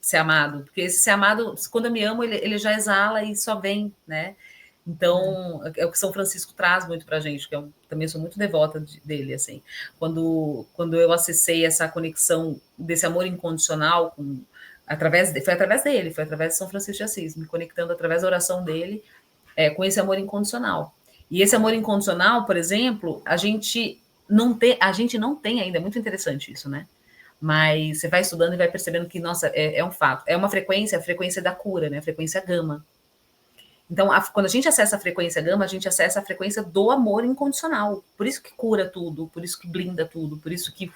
ser amado, porque esse ser amado, quando eu me amo, ele já exala e só vem, né? Então, é o que São Francisco traz muito pra gente, que eu também sou muito devota dele, assim. Quando eu acessei essa conexão desse amor incondicional foi através dele, foi através de São Francisco de Assis, me conectando através da oração dele, com esse amor incondicional. E esse amor incondicional, por exemplo, a gente não tem ainda, é muito interessante isso, né? Mas você vai estudando e vai percebendo que, nossa, é um fato. É uma frequência, a frequência da cura, né? A frequência gama. Então, quando a gente acessa a frequência gama, a gente acessa a frequência do amor incondicional. Por isso que cura tudo, por isso que blinda tudo, por isso que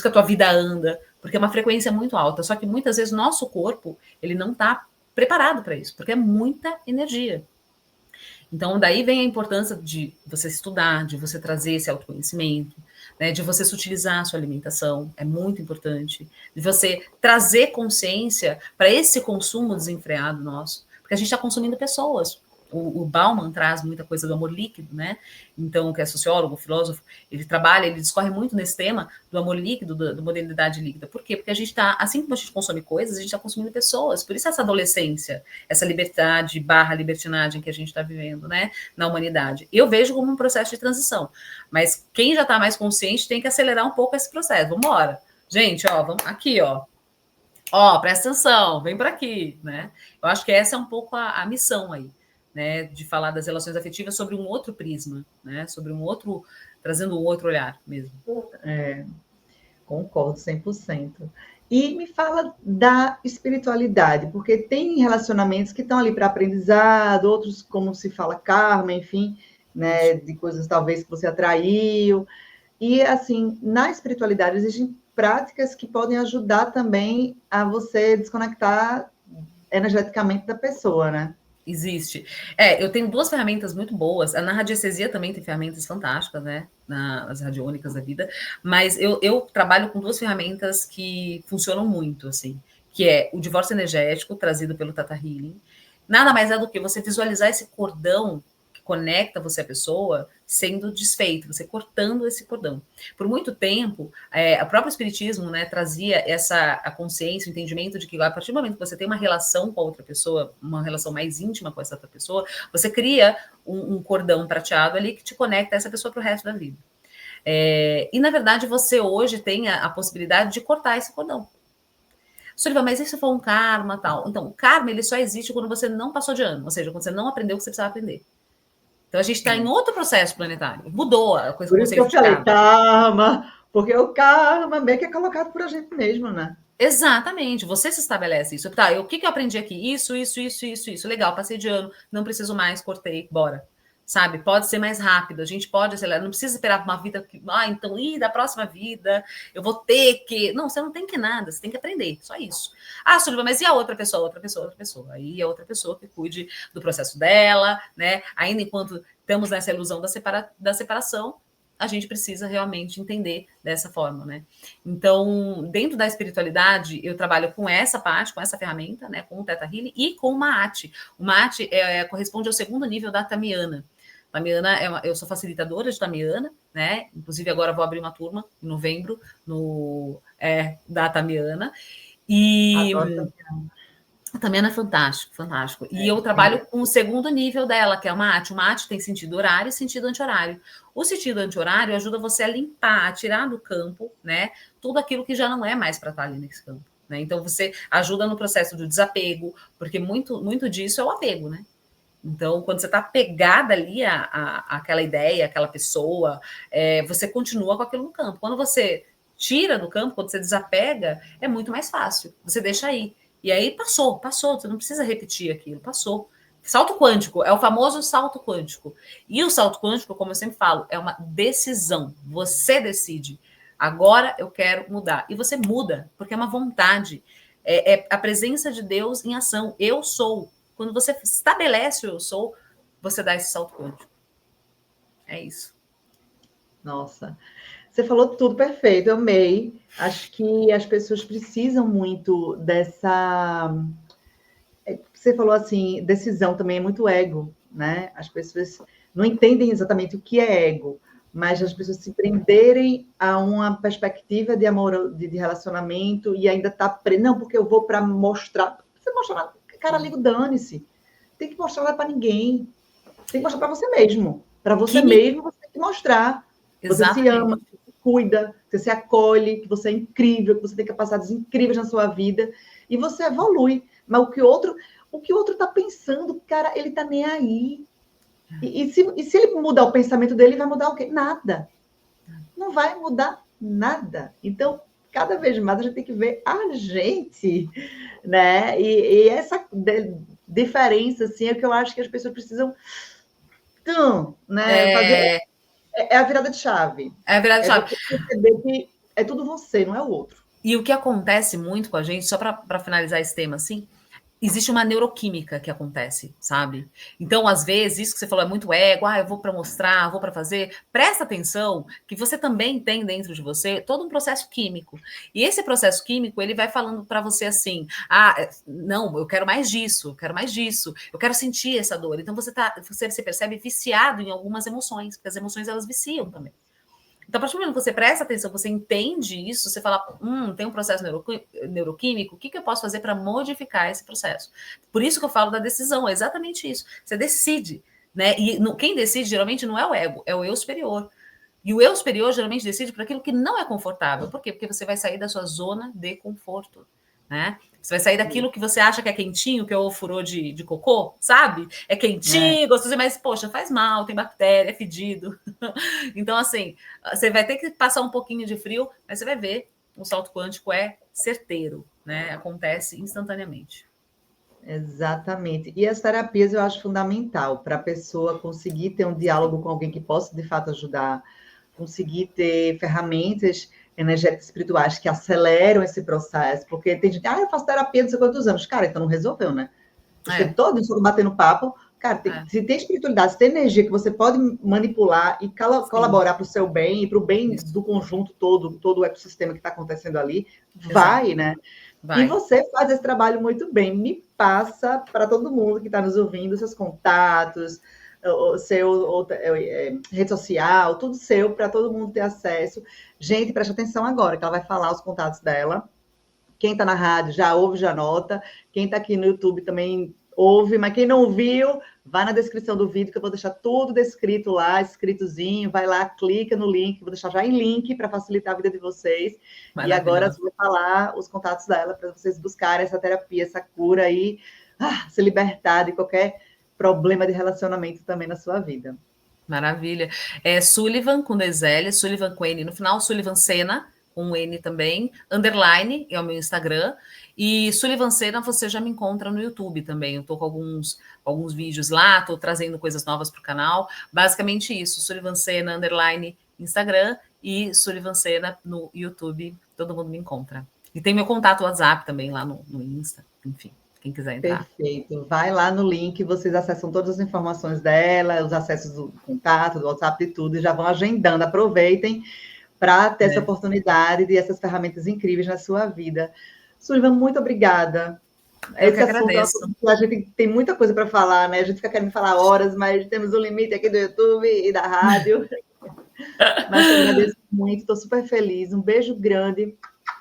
a tua vida anda, porque é uma frequência muito alta. Só que muitas vezes nosso corpo, ele não está preparado para isso, porque é muita energia. Então, daí vem a importância de você estudar, de você trazer esse autoconhecimento, né, de você sutilizar a sua alimentação, é muito importante, de você trazer consciência para esse consumo desenfreado nosso, porque a gente está consumindo pessoas. O Bauman traz muita coisa do amor líquido, né? Então, que é sociólogo, filósofo, ele discorre muito nesse tema do amor líquido, da modernidade líquida. Por quê? Porque a gente está, assim como a gente consome coisas, a gente está consumindo pessoas. Por isso essa adolescência, essa liberdade / libertinagem que a gente está vivendo, né, na humanidade. Eu vejo como um processo de transição. Mas quem já está mais consciente tem que acelerar um pouco esse processo. Vamos embora. Gente, ó, vamos aqui, ó. Ó, presta atenção, vem para aqui, né? Eu acho que essa é um pouco a missão aí, né, de falar das relações afetivas sobre um outro prisma, né, sobre trazendo um outro olhar mesmo. Concordo 100%. E me fala da espiritualidade, porque tem relacionamentos que estão ali para aprendizado, outros, como se fala, karma, enfim, né, de coisas talvez que você atraiu. E, assim, na espiritualidade existem práticas que podem ajudar também a você desconectar energeticamente da pessoa, né? Existe. Eu tenho 2 ferramentas muito boas. Na radiestesia também tem ferramentas fantásticas, né? Nas radiônicas da vida. Mas eu trabalho com 2 ferramentas que funcionam muito, assim. Que é o divórcio energético, trazido pelo Theta Healing. Nada mais é do que você visualizar esse cordão que conecta você à pessoa sendo desfeito, você cortando esse cordão. Por muito tempo, o próprio Espiritismo, né, trazia a consciência, o entendimento de que a partir do momento que você tem uma relação com a outra pessoa, uma relação mais íntima com essa outra pessoa, você cria um cordão prateado ali que te conecta a essa pessoa para o resto da vida. E, na verdade, você hoje tem a possibilidade de cortar esse cordão. Sullivan, mas isso foi um karma, tal. Então, o karma, ele só existe quando você não passou de ano, ou seja, quando você não aprendeu o que você precisava aprender. Então, a gente está em outro processo planetário. Mudou a coisa. Por isso que eu falei karma, porque o karma meio que é colocado por a gente mesmo, né? Exatamente, você se estabelece isso. Tá, o que eu aprendi aqui? Isso. Legal, passei de ano, não preciso mais, cortei, bora. Sabe? Pode ser mais rápido, a gente pode acelerar, não precisa esperar uma vida que, então, da próxima vida, eu vou ter que... Não, você não tem que nada, você tem que aprender, só isso. Sullivan, mas e a outra pessoa? Outra pessoa. Aí é outra pessoa que cuide do processo dela, né? Ainda enquanto estamos nessa ilusão da separação, a gente precisa realmente entender dessa forma, né? Então, dentro da espiritualidade, eu trabalho com essa parte, com essa ferramenta, né? Com o Theta Healing e com o Maat. O Maat corresponde ao 2º nível da Tamiana. Tamiana, eu sou facilitadora de Tamiana, né? Inclusive, agora vou abrir uma turma em novembro da Tamiana. E... A Tamiana é fantástico. E eu trabalho com o 2º nível dela, que é o Maat. O Maat tem sentido horário e sentido anti-horário. O sentido anti-horário ajuda você a limpar, a tirar do campo, né, tudo aquilo que já não é mais para estar ali nesse campo. Né? Então, você ajuda no processo do desapego, porque muito disso é o apego, né? Então, quando você está pegada ali àquela ideia, àquela pessoa, você continua com aquilo no campo. Quando você tira do campo, quando você desapega, é muito mais fácil. Você deixa aí. E aí passou, você não precisa repetir aquilo, passou. Salto quântico, é o famoso salto quântico. E o salto quântico, como eu sempre falo, é uma decisão. Você decide agora eu quero mudar. E você muda, porque é uma vontade. É a presença de Deus em ação. Eu sou. Quando você estabelece o eu sou, você dá esse salto quântico. É isso. Nossa, você falou tudo perfeito, eu amei. Acho que as pessoas precisam muito dessa. Você falou assim, decisão também é muito ego, né? As pessoas não entendem exatamente o que é ego, mas as pessoas se prenderem a uma perspectiva de amor, de relacionamento e ainda tá preso. Não, porque eu vou para mostrar. Você mostrar, cara, liga, dane-se. Tem que mostrar nada para ninguém. Tem que mostrar para você mesmo. Para você mesmo, você tem que mostrar. Você se ama, você se cuida, você se acolhe, que você é incrível, que você tem capacidades incríveis na sua vida e você evolui. Mas o que o outro está pensando, cara, ele está nem aí. E se ele mudar o pensamento dele, vai mudar o quê? Nada. Não vai mudar nada. Então, cada vez mais a gente tem que ver a gente, né? E essa diferença, assim, é que eu acho que as pessoas precisam, né? Fazer a virada de chave. É a virada de chave. Você perceber que é tudo você, não é o outro. E o que acontece muito com a gente, só para finalizar esse tema, assim, existe uma neuroquímica que acontece, sabe? Então, às vezes, isso que você falou é muito ego, eu vou para mostrar, vou para fazer. Presta atenção que você também tem dentro de você todo um processo químico. E esse processo químico, ele vai falando para você assim, não, eu quero mais disso, eu quero mais disso, eu quero sentir essa dor. Então, você se percebe viciado em algumas emoções, porque as emoções, elas viciam também. Então, a partir do momento que você presta atenção, você entende isso, você fala, tem um processo neuroquímico, o que eu posso fazer para modificar esse processo? Por isso que eu falo da decisão, é exatamente isso. Você decide, né? E quem decide, geralmente, não é o ego, é o eu superior. E o eu superior, geralmente, decide por aquilo que não é confortável. Por quê? Porque você vai sair da sua zona de conforto, né? Você vai sair daquilo que você acha que é quentinho, que é o furô de cocô, sabe? É quentinho, gostoso, mas, poxa, faz mal, tem bactéria, é fedido. Então, assim, você vai ter que passar um pouquinho de frio, mas você vai ver, o salto quântico é certeiro, né? Acontece instantaneamente. Exatamente. E as terapias eu acho fundamental para a pessoa conseguir ter um diálogo com alguém que possa, de fato, ajudar, conseguir ter ferramentas energéticas espirituais que aceleram esse processo, porque tem gente, eu faço terapia não sei quantos anos. Cara, então não resolveu, né? Você todo só batendo papo. Cara, se tem espiritualidade, se tem energia que você pode manipular e colaborar para o seu bem e para o bem do conjunto todo o ecossistema que está acontecendo ali, vai, né? Vai. E você faz esse trabalho muito bem. Me passa para todo mundo que está nos ouvindo, seus contatos, o seu rede social, tudo seu, para todo mundo ter acesso. Gente, preste atenção agora, que ela vai falar os contatos dela. Quem está na rádio já ouve, já anota. Quem está aqui no YouTube também ouve, mas quem não viu, vai na descrição do vídeo, que eu vou deixar tudo descrito lá, escritozinho, vai lá, clica no link, vou deixar já em link para facilitar a vida de vocês. E agora eu vou falar os contatos dela para vocês buscarem essa terapia, essa cura aí, se libertar de qualquer problema de relacionamento também na sua vida. Maravilha. É Sullivan com DZL, Sullivan com N no final, Sullivan Sena, com N também, underline, é o meu Instagram, e Sullivan Sena você já me encontra no YouTube também, eu tô com alguns vídeos lá, tô trazendo coisas novas para o canal, basicamente isso, Sullivan Sena, underline, Instagram, e Sullivan Sena no YouTube, todo mundo me encontra. E tem meu contato WhatsApp também lá no Insta, enfim. Quem quiser entrar. Perfeito. Vai lá no link, vocês acessam todas as informações dela, os acessos do contato, do WhatsApp e tudo, e já vão agendando. Aproveitem para ter essa oportunidade de essas ferramentas incríveis na sua vida. Sullivan, muito obrigada. Eu que agradeço. A gente tem muita coisa para falar, né? A gente fica querendo falar horas, mas temos um limite aqui do YouTube e da rádio. Mas eu agradeço muito, estou super feliz. Um beijo grande.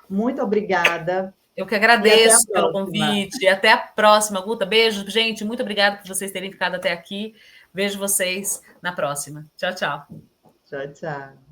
Muito obrigada. Eu que agradeço pelo convite. Até a próxima, Guta. Beijo, gente. Muito obrigada por vocês terem ficado até aqui. Vejo vocês na próxima. Tchau, tchau. Tchau, tchau.